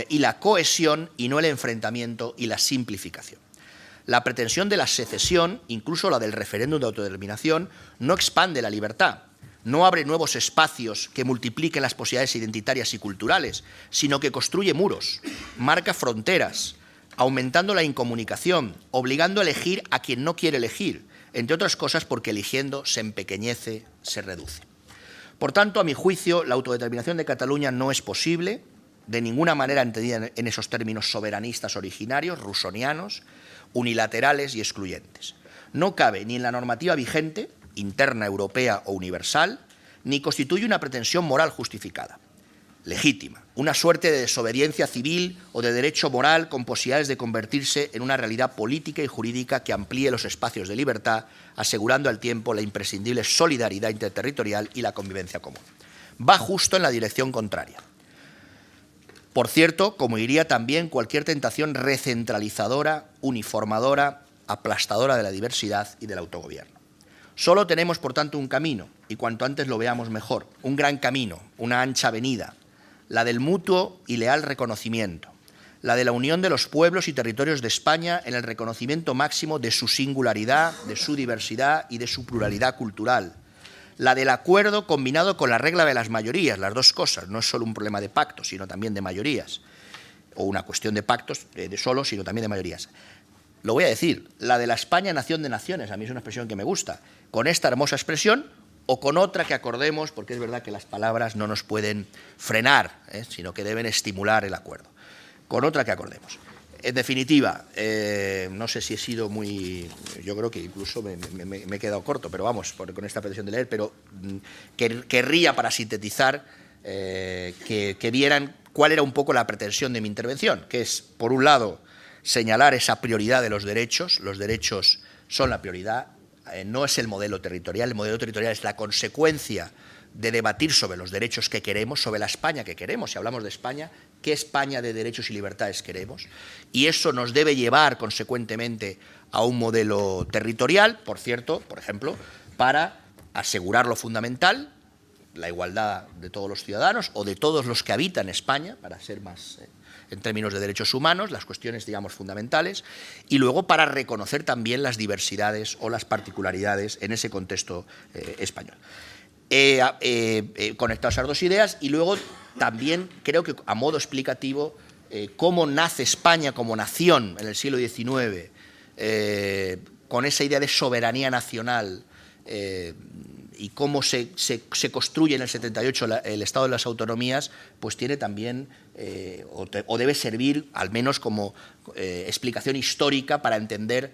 y la cohesión y no el enfrentamiento y la simplificación. La pretensión de la secesión, incluso la del referéndum de autodeterminación, no expande la libertad, no abre nuevos espacios que multipliquen las posibilidades identitarias y culturales, sino que construye muros, marca fronteras, aumentando la incomunicación, obligando a elegir a quien no quiere elegir, entre otras cosas porque eligiendo se empequeñece, se reduce. Por tanto, a mi juicio, la autodeterminación de Cataluña no es posible, de ninguna manera entendida en esos términos soberanistas originarios, rusonianos, unilaterales y excluyentes. No cabe ni en la normativa vigente, interna, europea o universal, ni constituye una pretensión moral justificada, legítima, una suerte de desobediencia civil o de derecho moral con posibilidades de convertirse en una realidad política y jurídica que amplíe los espacios de libertad, asegurando al tiempo la imprescindible solidaridad interterritorial y la convivencia común. Va justo en la dirección contraria. Por cierto, como iría también cualquier tentación recentralizadora, uniformadora, aplastadora de la diversidad y del autogobierno. Solo tenemos, por tanto, un camino, y cuanto antes lo veamos mejor, un gran camino, una ancha avenida, la del mutuo y leal reconocimiento, la de la unión de los pueblos y territorios de España en el reconocimiento máximo de su singularidad, de su diversidad y de su pluralidad cultural, la del acuerdo combinado con la regla de las mayorías, las dos cosas, no es solo un problema de pactos, sino también de mayorías, o una cuestión de pactos de solo, sino también de mayorías. Lo voy a decir, la de la España nación de naciones, a mí es una expresión que me gusta, con esta hermosa expresión o con otra que acordemos, porque es verdad que las palabras no nos pueden frenar, sino que deben estimular el acuerdo, con otra que acordemos. En definitiva, no sé si he sido muy... Yo creo que incluso me he quedado corto, pero vamos, con esta petición de leer, pero querría, para sintetizar, que vieran cuál era un poco la pretensión de mi intervención, que es, por un lado, señalar esa prioridad de los derechos son la prioridad, no es el modelo territorial es la consecuencia de debatir sobre los derechos que queremos, sobre la España que queremos. Si hablamos de España, ¿qué España de derechos y libertades queremos? Y eso nos debe llevar, consecuentemente, a un modelo territorial, por cierto, por ejemplo, para asegurar lo fundamental, la igualdad de todos los ciudadanos o de todos los que habitan España, para ser más, en términos de derechos humanos, las cuestiones, digamos, fundamentales, y luego para reconocer también las diversidades o las particularidades en ese contexto español. Conectado esas dos ideas y luego también creo que a modo explicativo cómo nace España como nación en el siglo XIX con esa idea de soberanía nacional y cómo se construye en el 78 el Estado de las Autonomías, pues tiene también, o debe servir al menos como explicación histórica para entender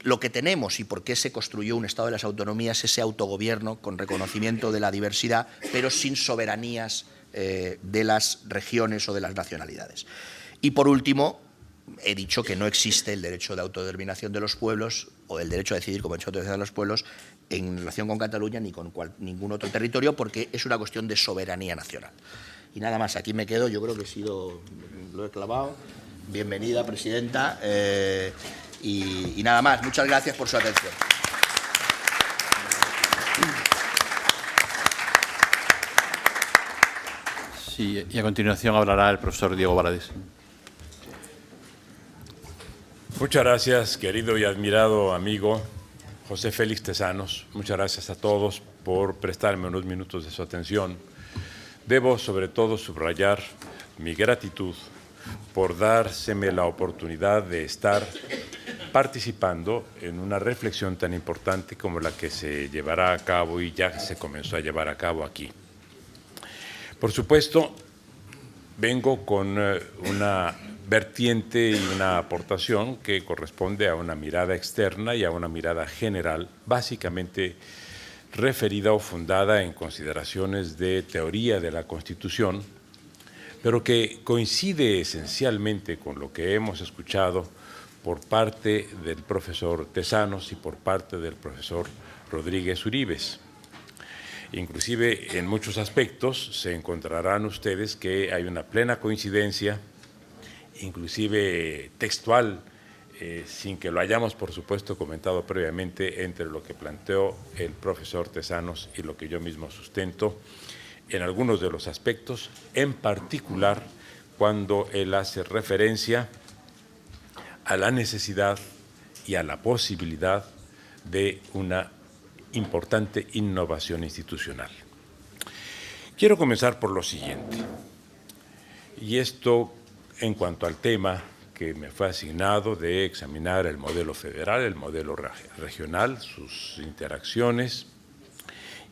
lo que tenemos y por qué se construyó un Estado de las Autonomías, ese autogobierno con reconocimiento de la diversidad, pero sin soberanías de las regiones o de las nacionalidades. Y por último, he dicho que no existe el derecho de autodeterminación de los pueblos o el derecho a decidir como derecho de autodeterminación de los pueblos en relación con Cataluña ni con ningún otro territorio, porque es una cuestión de soberanía nacional. Y nada más, aquí me quedo, yo creo que lo he clavado. Bienvenida, presidenta, y nada más, muchas gracias por su atención. Sí, y a continuación hablará el profesor Diego Varadés. Muchas gracias, querido y admirado amigo José Félix Tezanos. Muchas gracias a todos por prestarme unos minutos de su atención. Debo sobre todo subrayar mi gratitud por dárseme la oportunidad de estar participando en una reflexión tan importante como la que se llevará a cabo y ya se comenzó a llevar a cabo aquí. Por supuesto, vengo con una vertiente y una aportación que corresponde a una mirada externa y a una mirada general, básicamente referida o fundada en consideraciones de teoría de la Constitución, pero que coincide esencialmente con lo que hemos escuchado por parte del profesor Tezanos y por parte del profesor Rodríguez Uribes. Inclusive en muchos aspectos se encontrarán ustedes que hay una plena coincidencia, inclusive textual, sin que lo hayamos por supuesto comentado previamente, entre lo que planteó el profesor Tezanos y lo que yo mismo sustento en algunos de los aspectos, en particular cuando él hace referencia a la necesidad y a la posibilidad de una importante innovación institucional. Quiero comenzar por lo siguiente, y esto en cuanto al tema que me fue asignado de examinar el modelo federal, el modelo regional, sus interacciones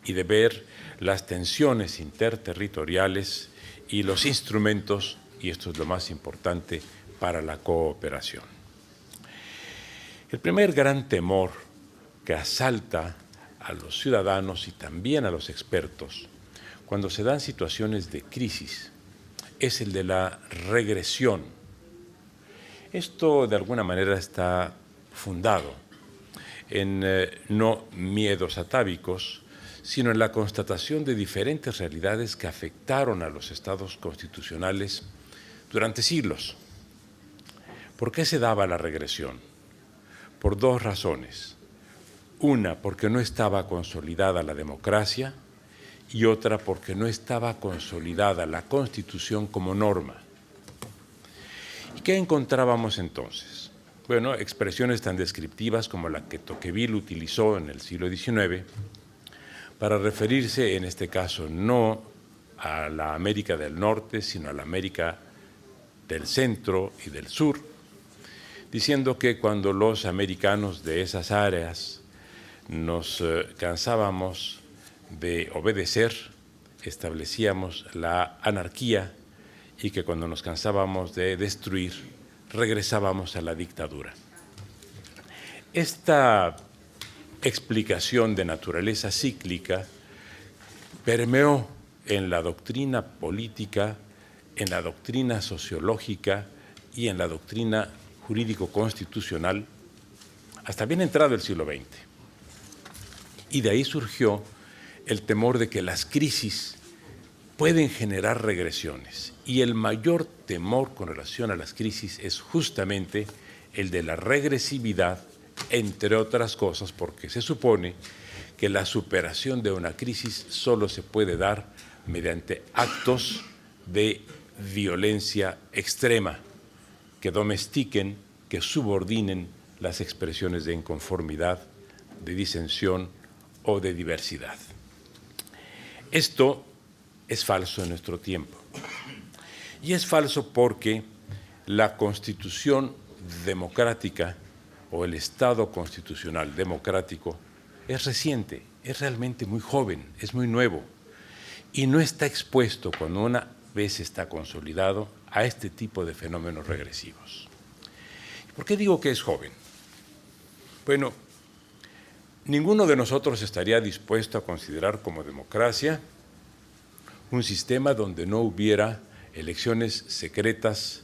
y de ver las tensiones interterritoriales y los instrumentos, y esto es lo más importante, para la cooperación. El primer gran temor que asalta a los ciudadanos y también a los expertos cuando se dan situaciones de crisis es el de la regresión. Esto de alguna manera está fundado en no miedos atávicos, sino en la constatación de diferentes realidades que afectaron a los estados constitucionales durante siglos. ¿Por qué se daba la regresión? Por dos razones. Una, porque no estaba consolidada la democracia, y otra porque no estaba consolidada la Constitución como norma. ¿Y qué encontrábamos entonces? Bueno, expresiones tan descriptivas como la que Tocqueville utilizó en el siglo XIX para referirse, en este caso, no a la América del Norte, sino a la América del Centro y del Sur, diciendo que cuando los americanos de esas áreas nos cansábamos de obedecer, establecíamos la anarquía, y que cuando nos cansábamos de destruir, regresábamos a la dictadura. Esta explicación de naturaleza cíclica permeó en la doctrina política, en la doctrina sociológica y en la doctrina jurídico-constitucional hasta bien entrado el siglo XX. Y de ahí surgió el temor de que las crisis pueden generar regresiones, y el mayor temor con relación a las crisis es justamente el de la regresividad, entre otras cosas porque se supone que la superación de una crisis solo se puede dar mediante actos de violencia extrema que domestiquen, que subordinen las expresiones de inconformidad, de disensión o de diversidad. Esto es falso en nuestro tiempo, y es falso porque la Constitución democrática o el Estado constitucional democrático es reciente, es realmente muy joven, es muy nuevo y no está expuesto cuando una vez está consolidado a este tipo de fenómenos regresivos. ¿Por qué digo que es joven? Bueno, ninguno de nosotros estaría dispuesto a considerar como democracia un sistema donde no hubiera elecciones secretas,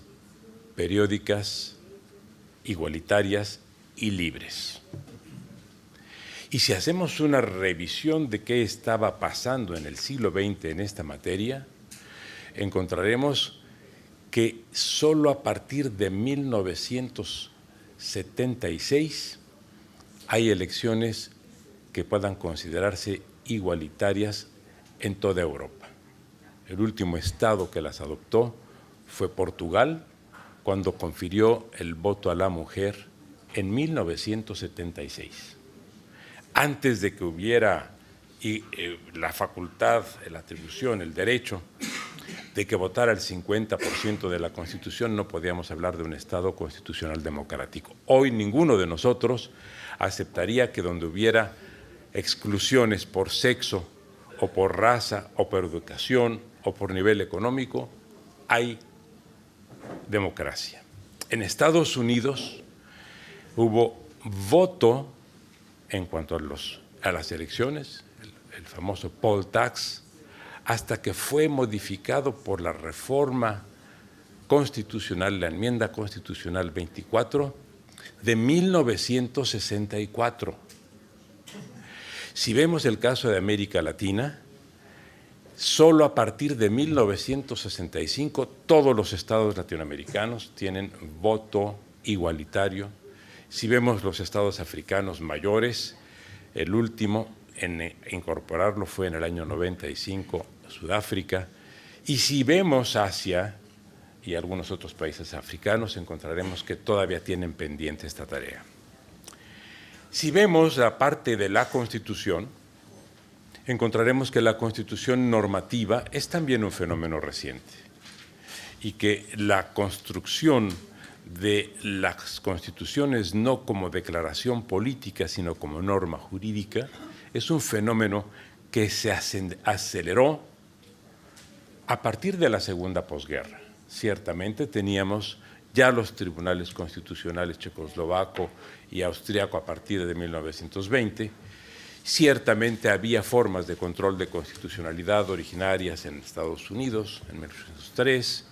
periódicas, igualitarias y libres. Y si hacemos una revisión de qué estaba pasando en el siglo XX en esta materia, encontraremos que solo a partir de 1976 hay elecciones que puedan considerarse igualitarias en toda Europa. El último estado que las adoptó fue Portugal, cuando confirió el voto a la mujer en 1976. Antes de que hubiera la facultad, la atribución, el derecho de que votara el 50% de la Constitución, no podíamos hablar de un Estado constitucional democrático. Hoy ninguno de nosotros aceptaría que donde hubiera exclusiones por sexo o por raza o por educación o por nivel económico, hay democracia. En Estados Unidos hubo voto en cuanto a las elecciones, el famoso poll tax, hasta que fue modificado por la reforma constitucional, la enmienda constitucional 24 de 1964. Si vemos el caso de América Latina, solo a partir de 1965 todos los estados latinoamericanos tienen voto igualitario. Si vemos los estados africanos mayores, el último en incorporarlo fue en el año 95, Sudáfrica. Y si vemos Asia y algunos otros países africanos, encontraremos que todavía tienen pendiente esta tarea. Si vemos la parte de la Constitución, encontraremos que la Constitución normativa es también un fenómeno reciente y que la construcción de las constituciones no como declaración política, sino como norma jurídica, es un fenómeno que se aceleró a partir de la segunda posguerra. Ciertamente teníamos ya los tribunales constitucionales checoslovaco y austriaco a partir de 1920. Ciertamente había formas de control de constitucionalidad originarias en Estados Unidos en 1903,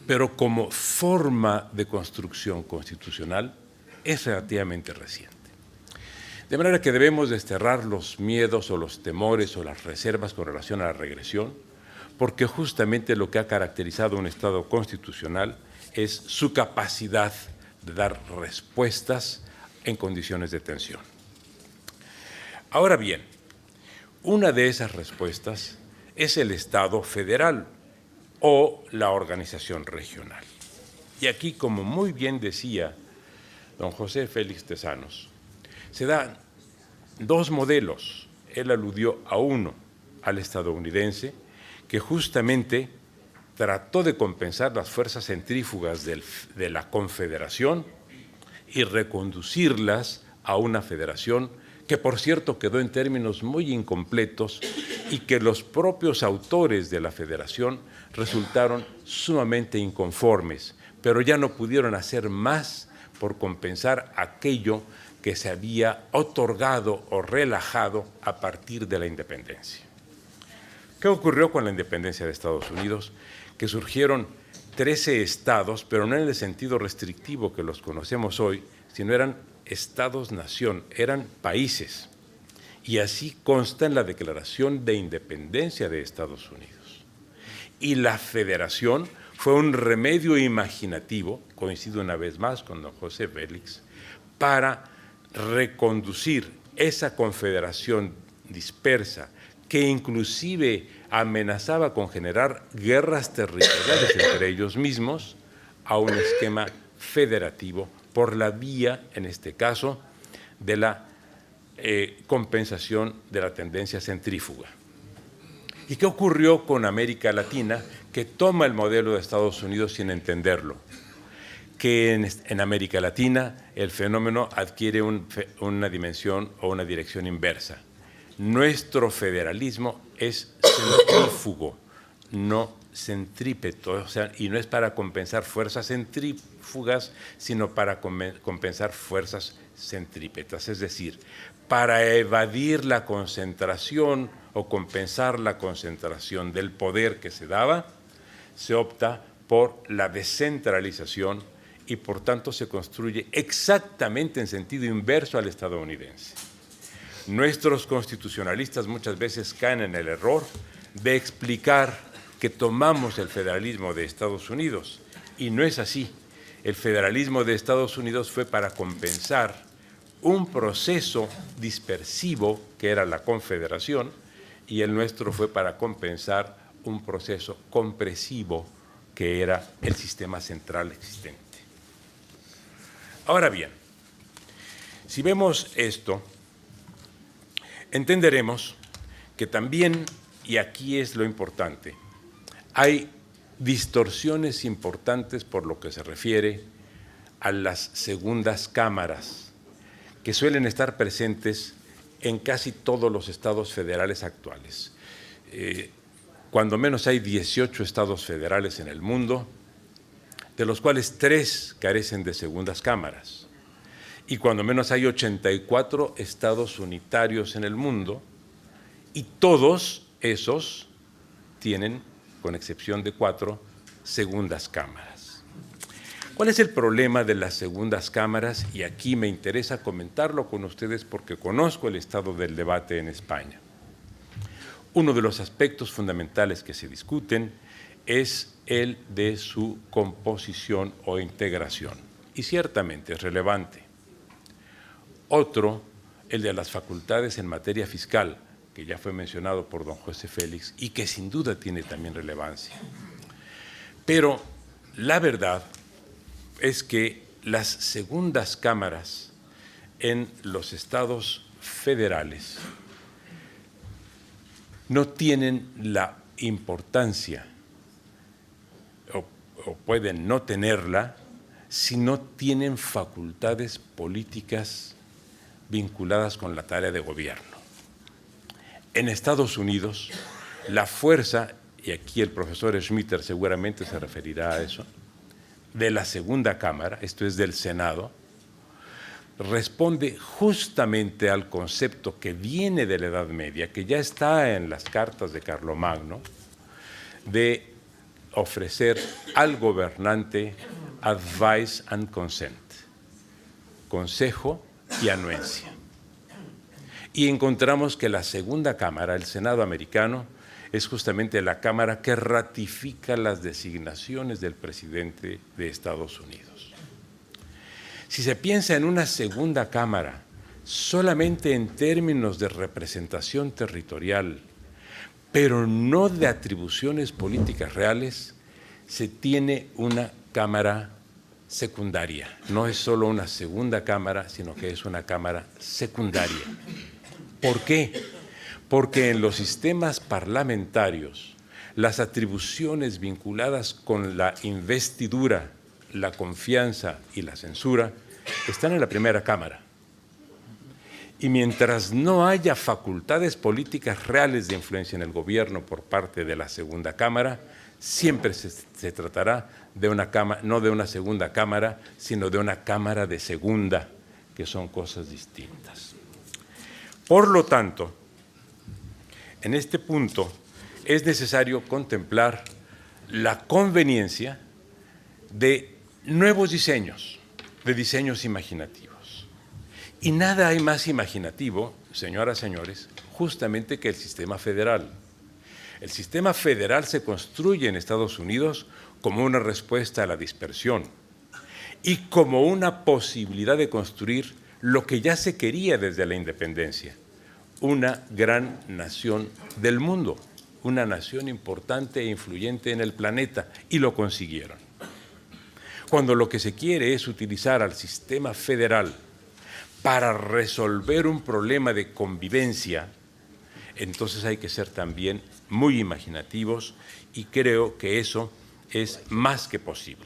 pero como forma de construcción constitucional es relativamente reciente. De manera que debemos desterrar los miedos o los temores o las reservas con relación a la regresión, porque justamente lo que ha caracterizado un Estado constitucional es su capacidad de dar respuestas en condiciones de tensión. Ahora bien, una de esas respuestas es el Estado federal o la organización regional. Y aquí, como muy bien decía don José Félix Tezanos, se dan dos modelos. Él aludió a uno, al estadounidense, que justamente trató de compensar las fuerzas centrífugas de la Confederación y reconducirlas a una federación que, por cierto, quedó en términos muy incompletos y que los propios autores de la federación resultaron sumamente inconformes, pero ya no pudieron hacer más por compensar aquello que se había otorgado o relajado a partir de la independencia. ¿Qué ocurrió con la independencia de Estados Unidos? Que surgieron 13 estados, pero no en el sentido restrictivo que los conocemos hoy, sino eran estados-nación, eran países. Y así consta en la Declaración de Independencia de Estados Unidos. Y la federación fue un remedio imaginativo, coincido una vez más con don José Félix, para reconducir esa confederación dispersa que inclusive amenazaba con generar guerras territoriales entre ellos mismos, a un esquema federativo por la vía, en este caso, de la compensación de la tendencia centrífuga. ¿Y qué ocurrió con América Latina, que toma el modelo de Estados Unidos sin entenderlo? Que en América Latina el fenómeno adquiere una dimensión o una dirección inversa. nuestro federalismo es centrífugo, no centrípeto, o sea, y no es para compensar fuerzas centrífugas, sino para compensar fuerzas centrípetas, es decir, para evadir la concentración o compensar la concentración del poder que se daba, se opta por la descentralización y por tanto se construye exactamente en sentido inverso al estadounidense. Nuestros constitucionalistas muchas veces caen en el error de explicar que tomamos el federalismo de Estados Unidos, y no es así. El federalismo de Estados Unidos fue para compensar un proceso dispersivo que era la confederación, y el nuestro fue para compensar un proceso compresivo que era el sistema central existente. Ahora bien, si vemos esto, entenderemos que también, y aquí es lo importante, hay distorsiones importantes por lo que se refiere a las segundas cámaras, que suelen estar presentes en casi todos los estados federales actuales. Cuando menos hay 18 estados federales en el mundo, de los cuales 3 carecen de segundas cámaras. Y cuando menos hay 84 estados unitarios en el mundo, y todos esos tienen, con excepción de 4, segundas cámaras. ¿Cuál es el problema de las segundas cámaras? Y aquí me interesa comentarlo con ustedes porque conozco el estado del debate en España. Uno de los aspectos fundamentales que se discuten es el de su composición o integración, y ciertamente es relevante. Otro, el de las facultades en materia fiscal, que ya fue mencionado por don José Félix y que sin duda tiene también relevancia. Pero la verdad es que las segundas cámaras en los estados federales no tienen la importancia o pueden no tenerla si no tienen facultades políticas vinculadas con la tarea de gobierno. En Estados Unidos, la fuerza, y aquí el profesor Schmitter seguramente se referirá a eso, de la segunda cámara, esto es del Senado, responde justamente al concepto que viene de la Edad Media, que ya está en las cartas de Carlomagno, de ofrecer al gobernante advice and consent, consejo y anuencia. Y encontramos que la segunda cámara, el Senado americano, es justamente la cámara que ratifica las designaciones del presidente de Estados Unidos. Si se piensa en una segunda cámara solamente en términos de representación territorial, pero no de atribuciones políticas reales, se tiene una cámara secundaria. No es solo una segunda cámara, sino que es una cámara secundaria. ¿Por qué? Porque en los sistemas parlamentarios las atribuciones vinculadas con la investidura, la confianza y la censura están en la primera cámara. Y mientras no haya facultades políticas reales de influencia en el gobierno por parte de la segunda cámara, siempre se tratará de una cámara, no de una segunda cámara, sino de una cámara de segunda, que son cosas distintas. Por lo tanto, en este punto es necesario contemplar la conveniencia de nuevos diseños, de diseños imaginativos. Y nada hay más imaginativo, señoras y señores, justamente que el sistema federal. El sistema federal se construye en Estados Unidos como una respuesta a la dispersión y como una posibilidad de construir lo que ya se quería desde la independencia, una gran nación del mundo, una nación importante e influyente en el planeta, y lo consiguieron. Cuando lo que se quiere es utilizar al sistema federal para resolver un problema de convivencia, entonces hay que ser también muy imaginativos, y creo que eso es más que posible.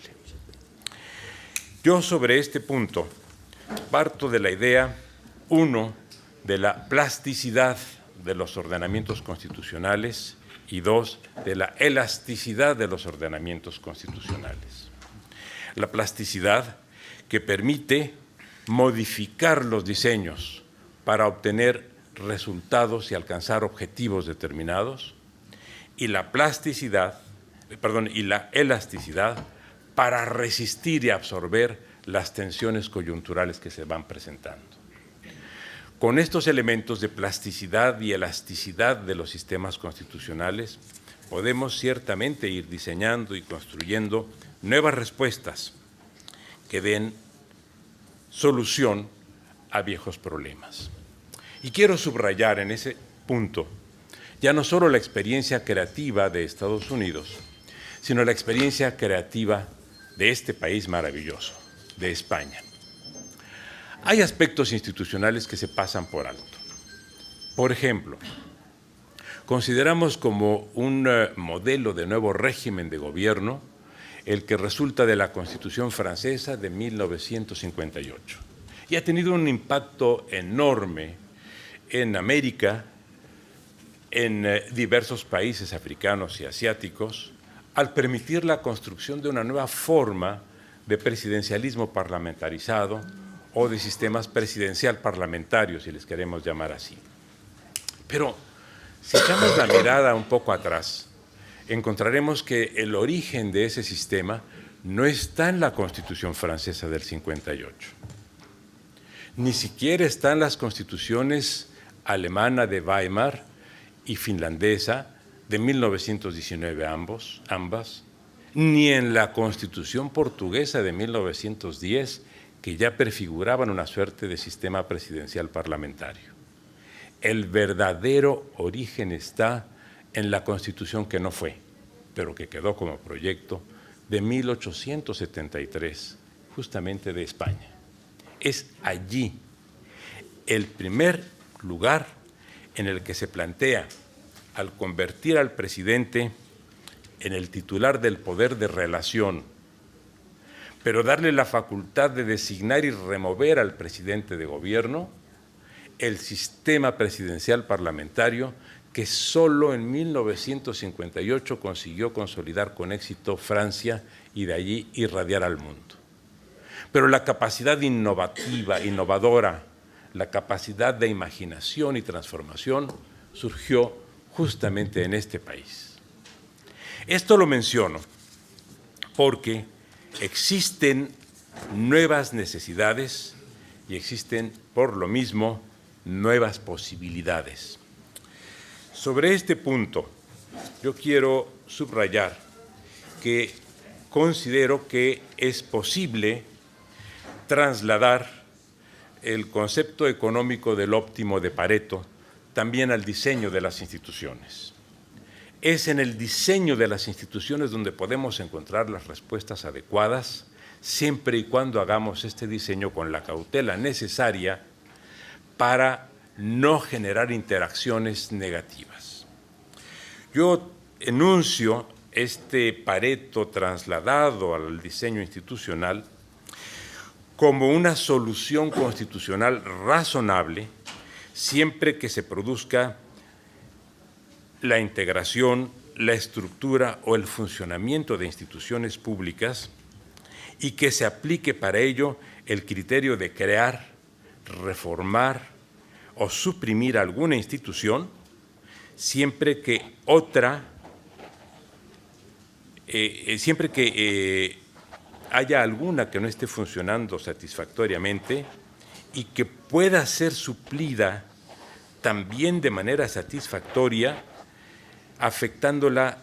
Yo sobre este punto parto de la idea, uno, de la plasticidad de los ordenamientos constitucionales y 2, de la elasticidad de los ordenamientos constitucionales. La plasticidad que permite modificar los diseños para obtener resultados y alcanzar objetivos determinados, y la elasticidad para resistir y absorber las tensiones coyunturales que se van presentando. Con estos elementos de plasticidad y elasticidad de los sistemas constitucionales, podemos ciertamente ir diseñando y construyendo nuevas respuestas que den solución a viejos problemas. Y quiero subrayar en ese punto ya no solo la experiencia creativa de Estados Unidos, sino la experiencia creativa de este país maravilloso, de España. Hay aspectos institucionales que se pasan por alto. Por ejemplo, consideramos como un modelo de nuevo régimen de gobierno el que resulta de la Constitución francesa de 1958. Y ha tenido un impacto enorme en América, en diversos países africanos y asiáticos, al permitir la construcción de una nueva forma de presidencialismo parlamentarizado o de sistemas presidencial parlamentarios, si les queremos llamar así. Pero si echamos la mirada un poco atrás, encontraremos que el origen de ese sistema no está en la Constitución francesa del 58. Ni siquiera está en las constituciones alemana de Weimar y finlandesa de 1919 ambas, ni en la Constitución portuguesa de 1910, que ya prefiguraban una suerte de sistema presidencial parlamentario. El verdadero origen está en la Constitución que no fue, pero que quedó como proyecto, de 1873, justamente de España. Es allí el primer lugar en el que se plantea, al convertir al presidente en el titular del poder de relación, pero darle la facultad de designar y remover al presidente de gobierno, el sistema presidencial parlamentario que solo en 1958 consiguió consolidar con éxito Francia y de allí irradiar al mundo. Pero la capacidad innovadora, la capacidad de imaginación y transformación surgió justamente en este país. Esto lo menciono porque existen nuevas necesidades y existen, por lo mismo, nuevas posibilidades. Sobre este punto, yo quiero subrayar que considero que es posible trasladar el concepto económico del óptimo de Pareto también al diseño de las instituciones. Es en el diseño de las instituciones donde podemos encontrar las respuestas adecuadas, siempre y cuando hagamos este diseño con la cautela necesaria para no generar interacciones negativas. Yo enuncio este Pareto trasladado al diseño institucional como una solución constitucional razonable siempre que se produzca la integración, la estructura o el funcionamiento de instituciones públicas y que se aplique para ello el criterio de crear, reformar o suprimir alguna institución siempre que haya alguna que no esté funcionando satisfactoriamente y que pueda ser suplida también de manera satisfactoria, afectándola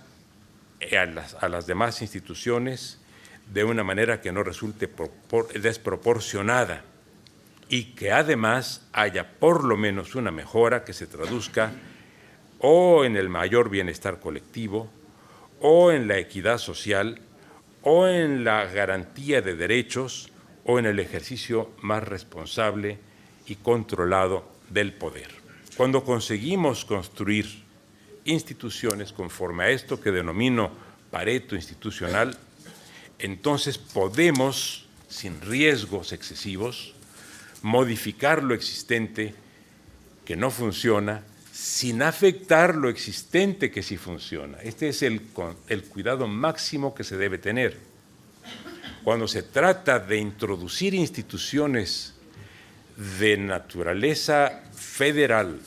a las demás instituciones de una manera que no resulte desproporcionada y que además haya por lo menos una mejora que se traduzca o en el mayor bienestar colectivo, o en la equidad social, o en la garantía de derechos, o en el ejercicio más responsable y controlado del poder. Cuando conseguimos construir instituciones conforme a esto que denomino Pareto institucional, entonces podemos, sin riesgos excesivos, modificar lo existente que no funciona sin afectar lo existente que sí funciona. Este es el cuidado máximo que se debe tener. Cuando se trata de introducir instituciones de naturaleza federal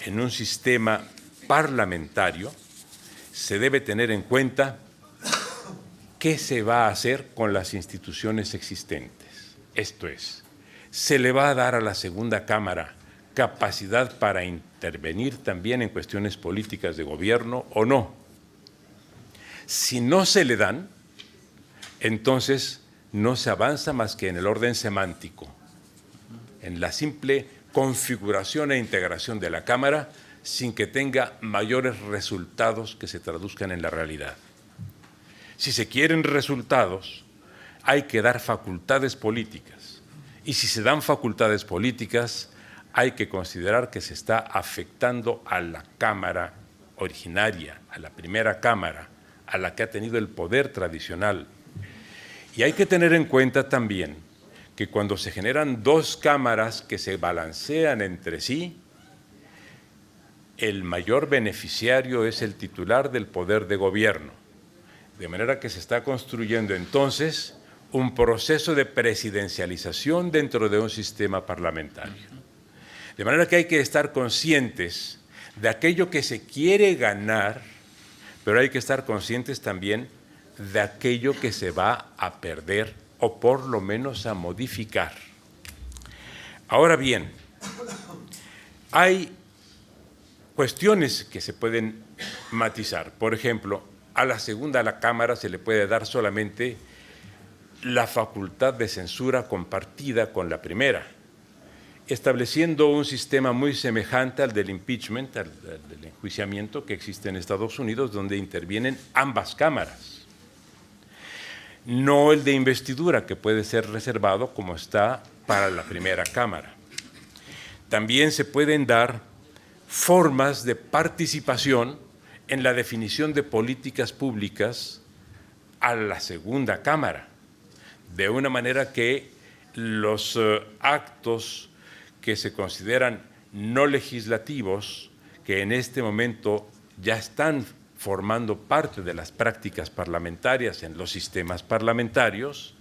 en un sistema parlamentario, se debe tener en cuenta qué se va a hacer con las instituciones existentes. Esto es, ¿se le va a dar a la segunda Cámara capacidad para intervenir también en cuestiones políticas de gobierno o no? Si no se le dan, entonces no se avanza más que en el orden semántico, en la simple configuración e integración de la Cámara sin que tenga mayores resultados que se traduzcan en la realidad. Si se quieren resultados, hay que dar facultades políticas. Y si se dan facultades políticas, hay que considerar que se está afectando a la Cámara originaria, a la primera Cámara, a la que ha tenido el poder tradicional. Y hay que tener en cuenta también que cuando se generan dos cámaras que se balancean entre sí, el mayor beneficiario es el titular del poder de gobierno. De manera que se está construyendo entonces un proceso de presidencialización dentro de un sistema parlamentario. De manera que hay que estar conscientes de aquello que se quiere ganar, pero hay que estar conscientes también de aquello que se va a perder o por lo menos a modificar. Ahora bien, hay cuestiones que se pueden matizar. Por ejemplo, a la Cámara se le puede dar solamente la facultad de censura compartida con la primera, estableciendo un sistema muy semejante al del impeachment, al del enjuiciamiento que existe en Estados Unidos, donde intervienen ambas cámaras. No el de investidura, que puede ser reservado como está para la primera Cámara. También se pueden dar formas de participación en la definición de políticas públicas a la segunda Cámara, de una manera que los actos que se consideran no legislativos, que en este momento ya están formando parte de las prácticas parlamentarias en los sistemas parlamentarios,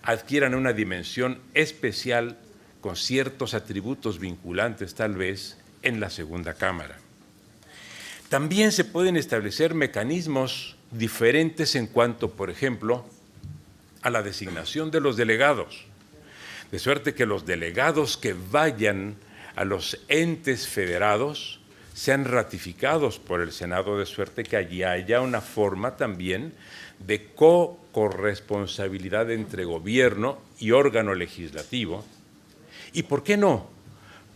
adquieran una dimensión especial con ciertos atributos vinculantes tal vez en la segunda Cámara. También se pueden establecer mecanismos diferentes en cuanto, por ejemplo, a la designación de los delegados, de suerte que los delegados que vayan a los entes federados sean ratificados por el Senado, de suerte que allí haya una forma también de corresponsabilidad entre gobierno y órgano legislativo. Y ¿por qué no?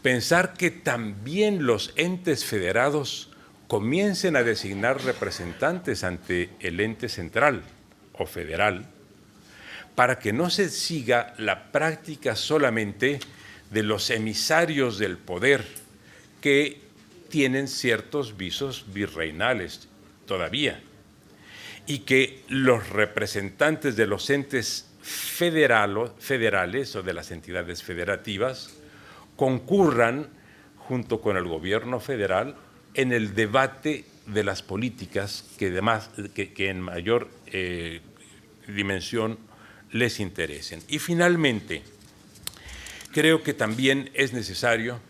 Pensar que también los entes federados comiencen a designar representantes ante el ente central o federal, para que no se siga la práctica solamente de los emisarios del poder que tienen ciertos visos virreinales todavía, y que los representantes de los entes federales o de las entidades federativas concurran junto con el gobierno federal en el debate de las políticas que en mayor dimensión les interesen. Y finalmente, creo que también es necesario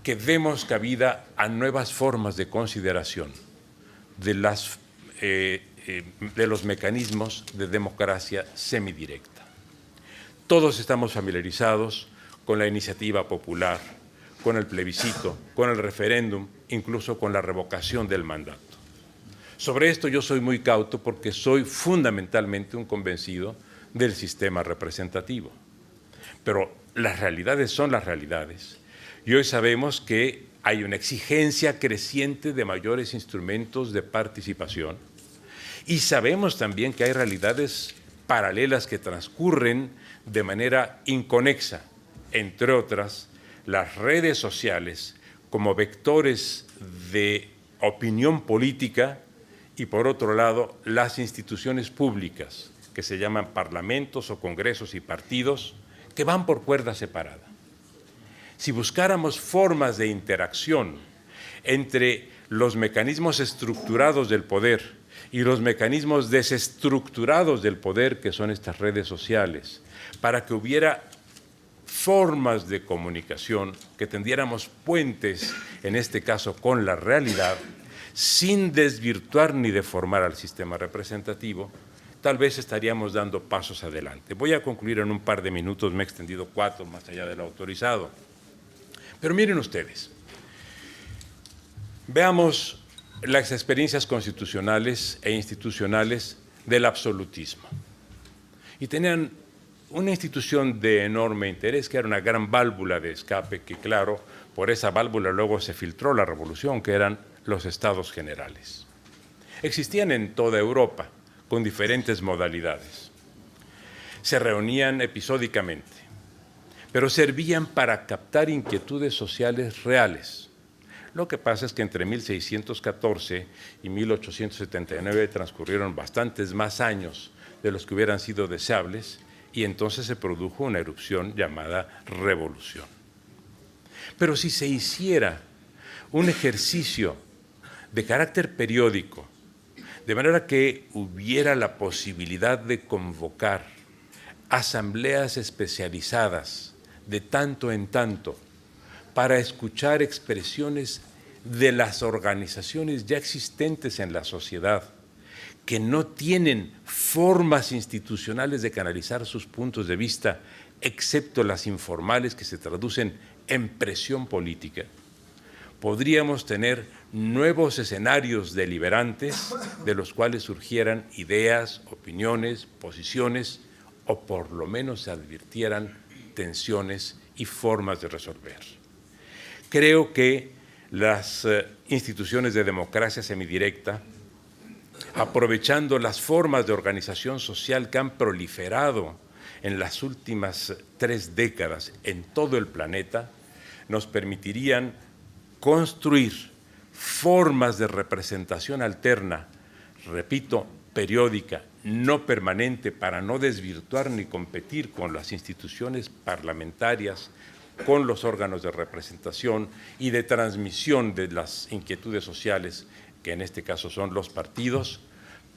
que demos cabida a nuevas formas de consideración de los mecanismos de democracia semidirecta. Todos estamos familiarizados con la iniciativa popular, con el plebiscito, con el referéndum, incluso con la revocación del mandato. Sobre esto yo soy muy cauto porque soy fundamentalmente un convencido del sistema representativo. Pero las realidades son las realidades. Y hoy sabemos que hay una exigencia creciente de mayores instrumentos de participación y sabemos también que hay realidades paralelas que transcurren de manera inconexa, entre otras, las redes sociales como vectores de opinión política y, por otro lado, las instituciones públicas, que se llaman parlamentos o congresos y partidos, que van por cuerda separada. Si buscáramos formas de interacción entre los mecanismos estructurados del poder y los mecanismos desestructurados del poder, que son estas redes sociales, para que hubiera formas de comunicación, que tendiéramos puentes, en este caso con la realidad, sin desvirtuar ni deformar al sistema representativo, tal vez estaríamos dando pasos adelante. Voy a concluir en un par de minutos, me he extendido 4 más allá del autorizado. Pero miren ustedes, veamos las experiencias constitucionales e institucionales del absolutismo. Y tenían una institución de enorme interés, que era una gran válvula de escape, que claro, por esa válvula luego se filtró la revolución, que eran los estados generales. Existían en toda Europa, con diferentes modalidades. Se reunían episódicamente, pero servían para captar inquietudes sociales reales. Lo que pasa es que entre 1614 y 1879 transcurrieron bastantes más años de los que hubieran sido deseables, y entonces se produjo una erupción llamada revolución. Pero si se hiciera un ejercicio de carácter periódico, de manera que hubiera la posibilidad de convocar asambleas especializadas de tanto en tanto para escuchar expresiones de las organizaciones ya existentes en la sociedad, que no tienen formas institucionales de canalizar sus puntos de vista, excepto las informales que se traducen en presión política, podríamos tener nuevos escenarios deliberantes de los cuales surgieran ideas, opiniones, posiciones, o por lo menos se advirtieran tensiones y formas de resolver. Creo que las instituciones de democracia semidirecta, aprovechando las formas de organización social que han proliferado en las últimas 3 décadas en todo el planeta, nos permitirían construir formas de representación alterna, repito, periódica, no permanente, para no desvirtuar ni competir con las instituciones parlamentarias, con los órganos de representación y de transmisión de las inquietudes sociales, que en este caso son los partidos,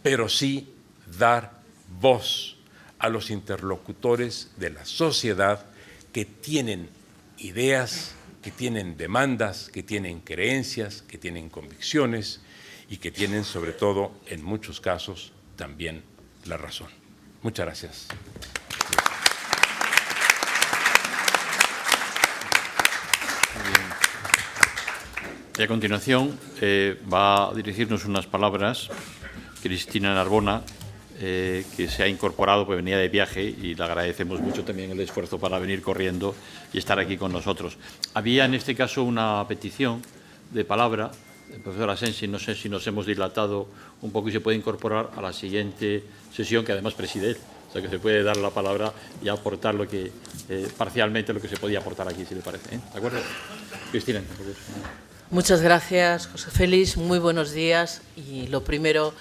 pero sí dar voz a los interlocutores de la sociedad que tienen ideas, que tienen demandas, que tienen creencias, que tienen convicciones y que tienen, sobre todo, en muchos casos, también la razón. Muchas gracias. Y a continuación va a dirigirnos unas palabras Cristina Narbona, que se ha incorporado, pues venía de viaje y le agradecemos mucho también el esfuerzo para venir corriendo y estar aquí con nosotros. Había en este caso una petición de palabra del profesor Asensi, no sé si nos hemos dilatado un poco y se puede incorporar a la siguiente sesión, que además preside él. O sea que se puede dar la palabra y aportar lo que, parcialmente lo que se podía aportar aquí, si le parece. ¿De acuerdo? Cristina, por favor. Muchas gracias, José Félix. Muy buenos días. Y lo primero,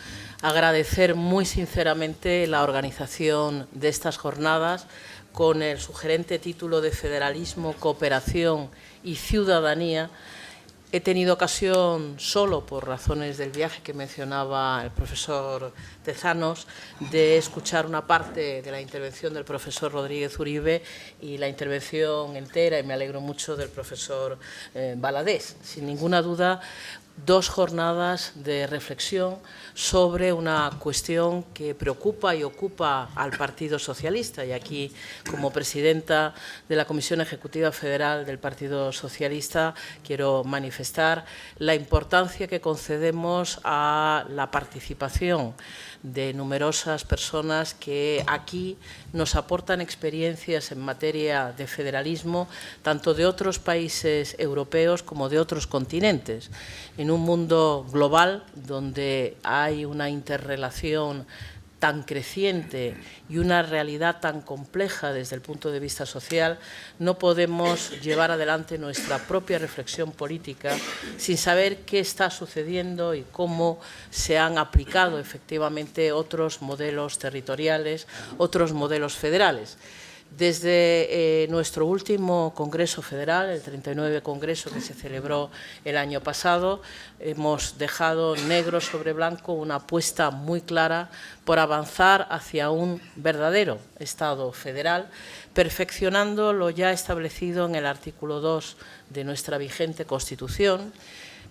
agradecer muy sinceramente la organización de estas jornadas con el sugerente título de Federalismo, Cooperación y Ciudadanía. He tenido ocasión, solo por razones del viaje que mencionaba el profesor Tezanos, de escuchar una parte de la intervención del profesor Rodríguez Uribe y la intervención entera, y me alegro mucho, del profesor Valadez. Sin ninguna duda, 2 jornadas de reflexión sobre una cuestión que preocupa y ocupa al Partido Socialista. Y aquí, como presidenta de la Comisión Ejecutiva Federal del Partido Socialista, quiero manifestar la importancia que concedemos a la participación de numerosas personas que aquí nos aportan experiencias en materia de federalismo, tanto de otros países europeos como de otros continentes. En un mundo global donde hay una interrelación tan creciente y una realidad tan compleja desde el punto de vista social, no podemos llevar adelante nuestra propia reflexión política sin saber qué está sucediendo y cómo se han aplicado efectivamente otros modelos territoriales, otros modelos federales. Desde nuestro último Congreso Federal, el 39 Congreso que se celebró el año pasado, hemos dejado negro sobre blanco una apuesta muy clara por avanzar hacia un verdadero Estado federal, perfeccionando lo ya establecido en el artículo 2 de nuestra vigente Constitución,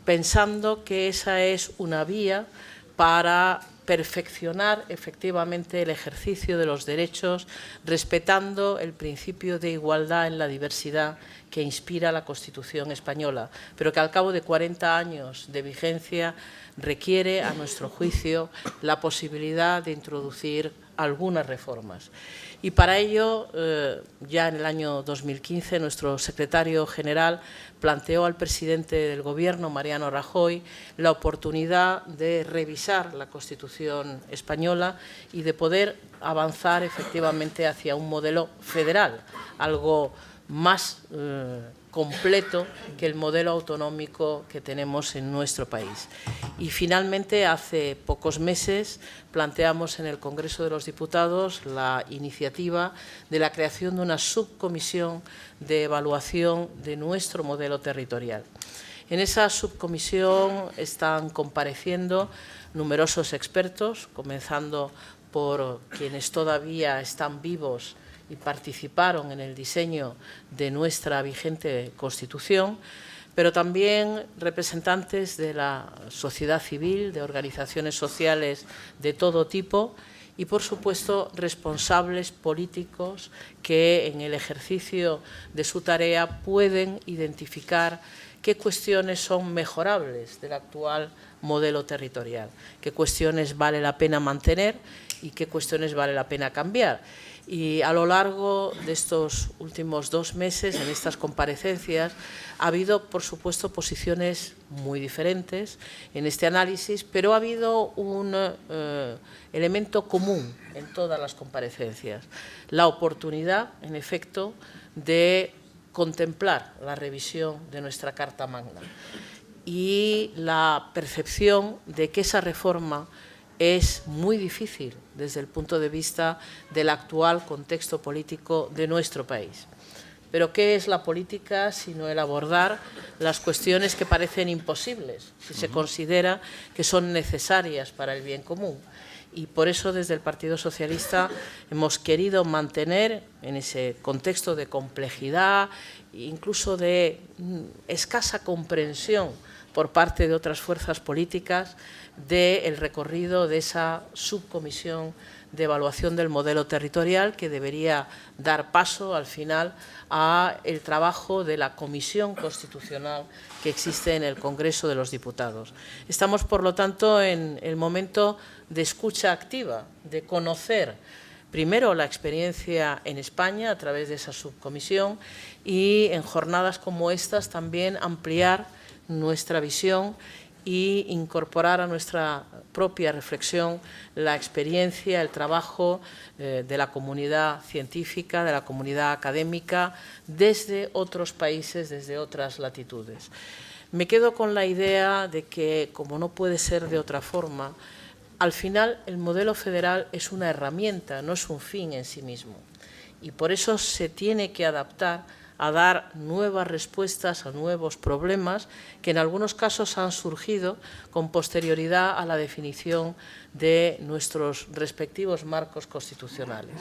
pensando que esa es una vía para perfeccionar efectivamente el ejercicio de los derechos, respetando el principio de igualdad en la diversidad que inspira la Constitución española, pero que al cabo de 40 años de vigencia requiere, a nuestro juicio, la posibilidad de introducir algunas reformas. Y para ello, ya en el año 2015, nuestro secretario general planteó al presidente del Gobierno, Mariano Rajoy, la oportunidad de revisar la Constitución española y de poder avanzar efectivamente hacia un modelo federal, algo más completo que el modelo autonómico que tenemos en nuestro país. Y finalmente, hace pocos meses, planteamos en el Congreso de los Diputados la iniciativa de la creación de una subcomisión de evaluación de nuestro modelo territorial. En esa subcomisión están compareciendo numerosos expertos, comenzando por quienes todavía están vivos y participaron en el diseño de nuestra vigente Constitución, pero también representantes de la sociedad civil, de organizaciones sociales de todo tipo y, por supuesto, responsables políticos que en el ejercicio de su tarea pueden identificar qué cuestiones son mejorables del actual modelo territorial, qué cuestiones vale la pena mantener y qué cuestiones vale la pena cambiar. Y a lo largo de estos últimos 2 meses, en estas comparecencias, ha habido, por supuesto, posiciones muy diferentes en este análisis, pero ha habido un elemento común en todas las comparecencias: la oportunidad, en efecto, de contemplar la revisión de nuestra Carta Magna y la percepción de que esa reforma es muy difícil desde el punto de vista del actual contexto político de nuestro país. Pero ¿qué es la política sino el abordar las cuestiones que parecen imposibles si se considera que son necesarias para el bien común? Y por eso desde el Partido Socialista hemos querido mantener en ese contexto de complejidad, incluso de escasa comprensión por parte de otras fuerzas políticas, del recorrido de esa subcomisión de evaluación del modelo territorial que debería dar paso al final a el trabajo de la Comisión Constitucional que existe en el Congreso de los Diputados. Estamos, por lo tanto, en el momento de escucha activa, de conocer primero la experiencia en España a través de esa subcomisión y en jornadas como estas también ampliar nuestra visión y incorporar a nuestra propia reflexión la experiencia, el trabajo de la comunidad científica, de la comunidad académica, desde otros países, desde otras latitudes. Me quedo con la idea de que, como no puede ser de otra forma, al final el modelo federal es una herramienta, no es un fin en sí mismo. Y por eso se tiene que adaptar a dar nuevas respuestas a nuevos problemas que en algunos casos han surgido con posterioridad a la definición de nuestros respectivos marcos constitucionales.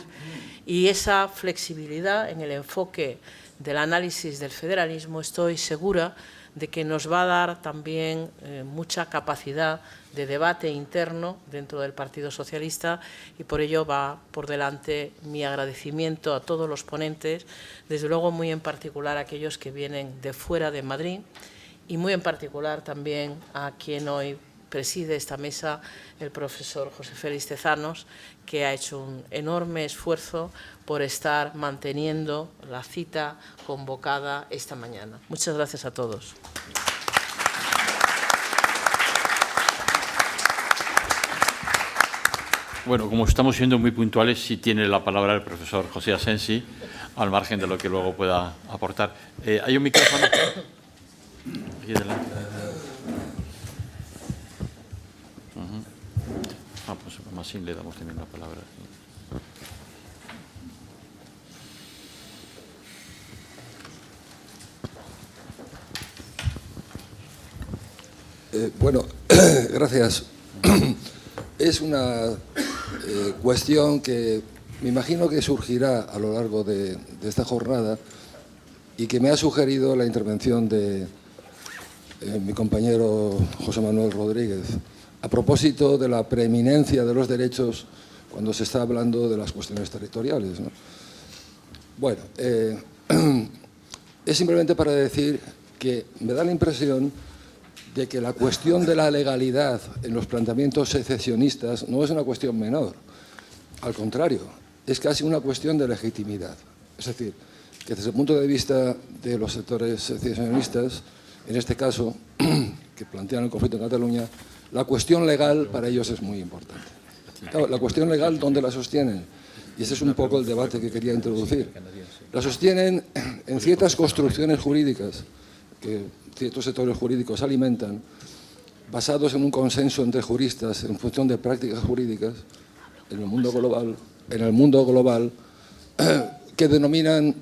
Y esa flexibilidad en el enfoque del análisis del federalismo, estoy segura de que nos va a dar también mucha capacidad de debate interno dentro del Partido Socialista, y por ello va por delante mi agradecimiento a todos los ponentes, desde luego muy en particular a aquellos que vienen de fuera de Madrid y muy en particular también a quien hoy preside esta mesa, el profesor José Félix Tezanos, que ha hecho un enorme esfuerzo por estar manteniendo la cita convocada esta mañana. Muchas gracias a todos. Bueno, como estamos siendo muy puntuales, sí tiene la palabra el profesor José Asensi, al margen de lo que luego pueda aportar. ¿Hay un micrófono? Aquí delante. Pues a Masín le damos también la palabra. Bueno, gracias. Es una cuestión que me imagino que surgirá a lo largo de esta jornada y que me ha sugerido la intervención de mi compañero José Manuel Rodríguez a propósito de la preeminencia de los derechos cuando se está hablando de las cuestiones territoriales, ¿no? Bueno, es simplemente para decir que me da la impresión de que la cuestión de la legalidad en los planteamientos secesionistas no es una cuestión menor. Al contrario, es casi una cuestión de legitimidad. Es decir, que desde el punto de vista de los sectores secesionistas, en este caso, que plantean el conflicto en Cataluña, la cuestión legal para ellos es muy importante. Claro, la cuestión legal, ¿dónde la sostienen? Y ese es un poco el debate que quería introducir. La sostienen en ciertas construcciones jurídicas que ciertos sectores jurídicos alimentan, basados en un consenso entre juristas en función de prácticas jurídicas en el mundo global, que denominan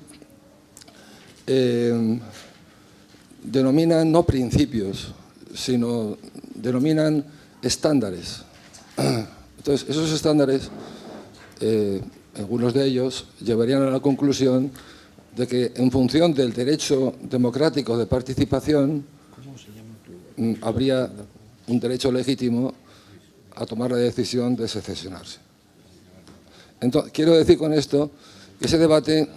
no principios, sino denominan estándares. Entonces, esos estándares, algunos de ellos, llevarían a la conclusión de que en función del derecho democrático de participación habría un derecho legítimo a tomar la decisión de secesionarse. Entonces, quiero decir con esto que ese debate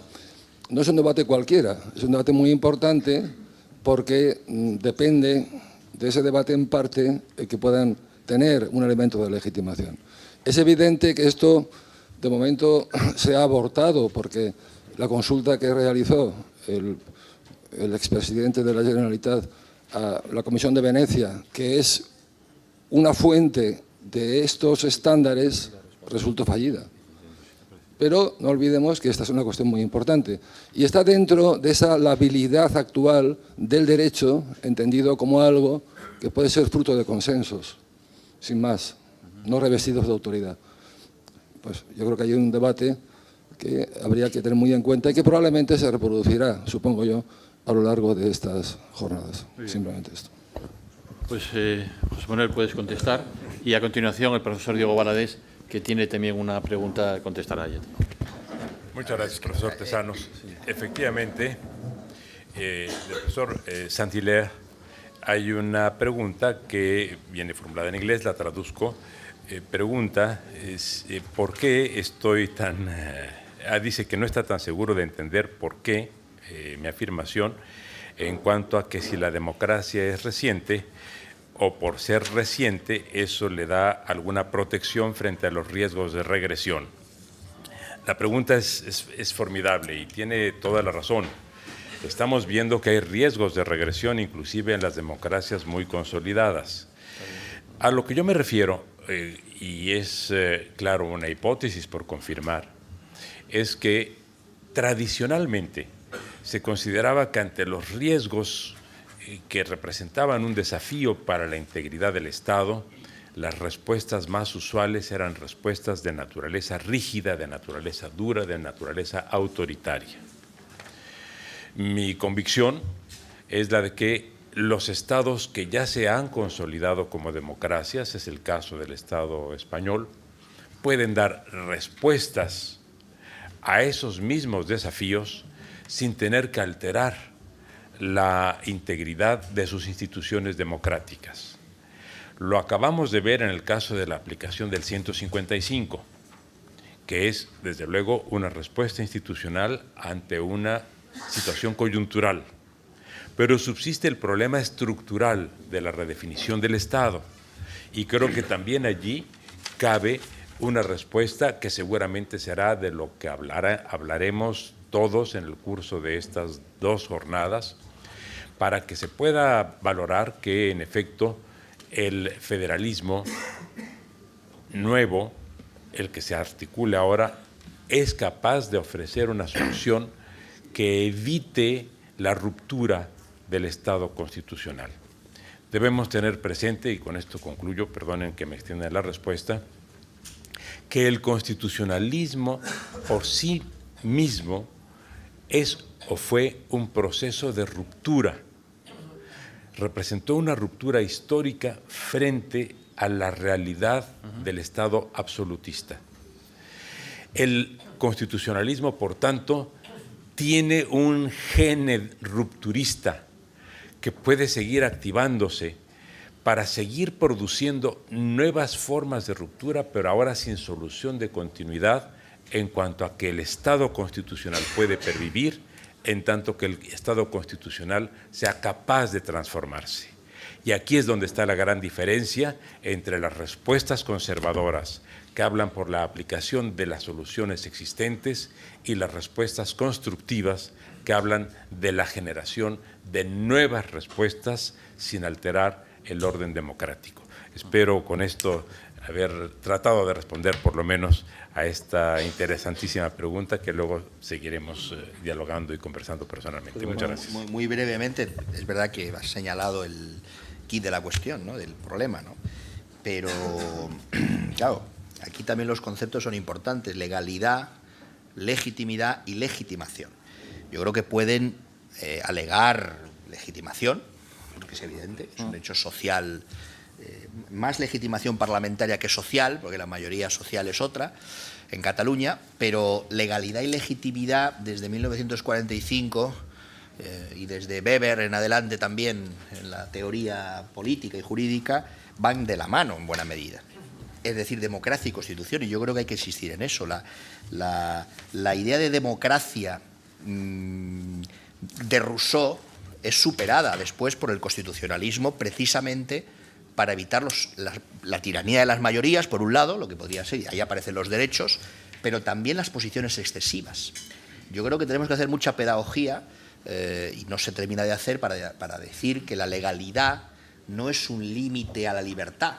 no es un debate cualquiera, es un debate muy importante porque depende de ese debate en parte que puedan tener un elemento de legitimación. Es evidente que esto de momento se ha abortado porque la consulta que realizó el expresidente de la Generalitat a la Comisión de Venecia, que es una fuente de estos estándares, resultó fallida. Pero no olvidemos que esta es una cuestión muy importante y está dentro de esa labilidad actual del derecho, entendido como algo que puede ser fruto de consensos, sin más, no revestidos de autoridad. Pues yo creo que hay un debate que habría que tener muy en cuenta y que probablemente se reproducirá, supongo yo, a lo largo de estas jornadas. Simplemente esto. Pues José Manuel, puedes contestar. Y a continuación el profesor Diego Valadés, que tiene también una pregunta a contestar a ella. Muchas gracias, profesor Tezanos. Efectivamente, del profesor Saint-Hilaire, hay una pregunta que viene formulada en inglés, la traduzco. Pregunta, ¿por qué estoy tan... dice que no está tan seguro de entender por qué mi afirmación en cuanto a que si la democracia es reciente o por ser reciente, eso le da alguna protección frente a los riesgos de regresión. La pregunta es formidable y tiene toda la razón. Estamos viendo que hay riesgos de regresión inclusive en las democracias muy consolidadas. A lo que yo me refiero, y es, claro, una hipótesis por confirmar, es que tradicionalmente se consideraba que ante los riesgos que representaban un desafío para la integridad del Estado, las respuestas más usuales eran respuestas de naturaleza rígida, de naturaleza dura, de naturaleza autoritaria. Mi convicción es la de que los estados que ya se han consolidado como democracias, es el caso del Estado español, pueden dar respuestas a esos mismos desafíos sin tener que alterar la integridad de sus instituciones democráticas. Lo acabamos de ver en el caso de la aplicación del 155, que es, desde luego, una respuesta institucional ante una situación coyuntural. Pero subsiste el problema estructural de la redefinición del Estado y creo que también allí cabe una respuesta que seguramente será de lo que hablaremos todos en el curso de estas dos jornadas, para que se pueda valorar que, en efecto, el federalismo nuevo, el que se articula ahora, es capaz de ofrecer una solución que evite la ruptura del Estado constitucional. Debemos tener presente, y con esto concluyo, perdonen que me extienda en la respuesta, que el constitucionalismo por sí mismo es o fue un proceso de ruptura representó una ruptura histórica frente a la realidad del Estado absolutista. El constitucionalismo, por tanto, tiene un gen rupturista que puede seguir activándose para seguir produciendo nuevas formas de ruptura, pero ahora sin solución de continuidad en cuanto a que el Estado constitucional puede pervivir, en tanto que el Estado constitucional sea capaz de transformarse. Y aquí es donde está la gran diferencia entre las respuestas conservadoras que hablan por la aplicación de las soluciones existentes y las respuestas constructivas que hablan de la generación de nuevas respuestas sin alterar el orden democrático. Espero con esto haber tratado de responder por lo menos a esta interesantísima pregunta que luego seguiremos dialogando y conversando personalmente. Muchas gracias. Muy brevemente, es verdad que has señalado el quid de la cuestión, ¿no?, del problema, ¿no? Pero, claro, aquí también los conceptos son importantes: legalidad, legitimidad y legitimación. Yo creo que pueden alegar legitimación, porque es evidente, es un hecho social, más legitimación parlamentaria que social, porque la mayoría social es otra, en Cataluña, pero legalidad y legitimidad desde 1945 y desde Weber en adelante también en la teoría política y jurídica van de la mano en buena medida. Es decir, democracia y constitución, y yo creo que hay que insistir en eso. La idea de democracia de Rousseau es superada después por el constitucionalismo, precisamente para evitar la tiranía de las mayorías, por un lado, lo que podría ser, y ahí aparecen los derechos, pero también las posiciones excesivas. Yo creo que tenemos que hacer mucha pedagogía, y no se termina de hacer, para decir que la legalidad no es un límite a la libertad,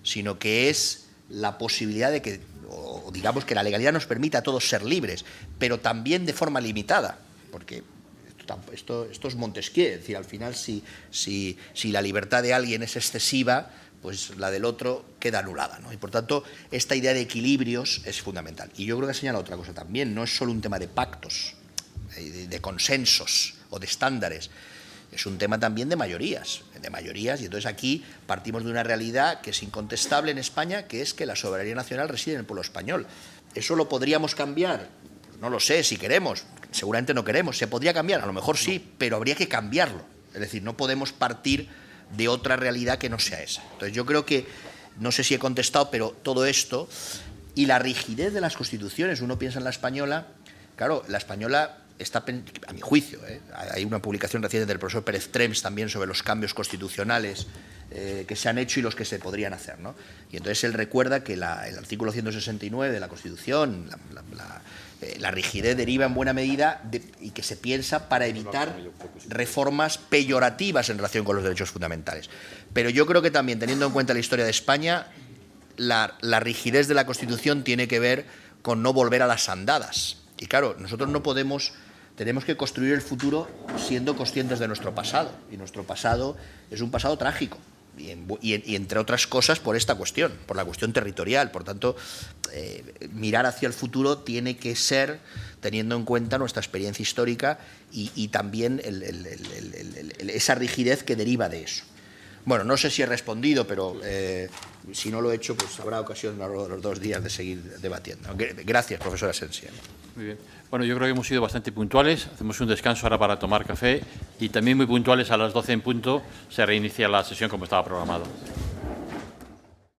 sino que es la posibilidad de que, o digamos que la legalidad nos permite a todos ser libres, pero también de forma limitada, porque esto es Montesquieu, es decir, al final si la libertad de alguien es excesiva, pues la del otro queda anulada, ¿no? Y por tanto, esta idea de equilibrios es fundamental. Y yo creo que señala otra cosa también: no es solo un tema de pactos, de consensos o de estándares, es un tema también de mayorías, y entonces aquí partimos de una realidad que es incontestable en España, que es que la soberanía nacional reside en el pueblo español. ¿Eso lo podríamos cambiar? No lo sé, si queremos, seguramente no queremos. ¿Se podría cambiar? A lo mejor sí, pero habría que cambiarlo. Es decir, no podemos partir de otra realidad que no sea esa. Entonces yo creo que, no sé si he contestado, pero todo esto y la rigidez de las constituciones, uno piensa en la española, claro, la española está, a mi juicio, hay una publicación reciente del profesor Pérez Trems también sobre los cambios constitucionales que se han hecho y los que se podrían hacer, ¿no? Y entonces él recuerda que el artículo 169 de la Constitución, la rigidez deriva en buena medida y que se piensa para evitar reformas peyorativas en relación con los derechos fundamentales. Pero yo creo que también, teniendo en cuenta la historia de España, la rigidez de la Constitución tiene que ver con no volver a las andadas. Y claro, nosotros no podemos, tenemos que construir el futuro siendo conscientes de nuestro pasado. Y nuestro pasado es un pasado trágico. Y entre otras cosas por esta cuestión, por la cuestión territorial. Por tanto, mirar hacia el futuro tiene que ser teniendo en cuenta nuestra experiencia histórica y también esa rigidez que deriva de eso. Bueno, no sé si he respondido, pero si no lo he hecho, pues habrá ocasión a los 2 días de seguir debatiendo. Gracias, profesora Asensi. Muy bien. Bueno, yo creo que hemos sido bastante puntuales. Hacemos un descanso ahora para tomar café y también muy puntuales a las 12 en punto se reinicia la sesión como estaba programado.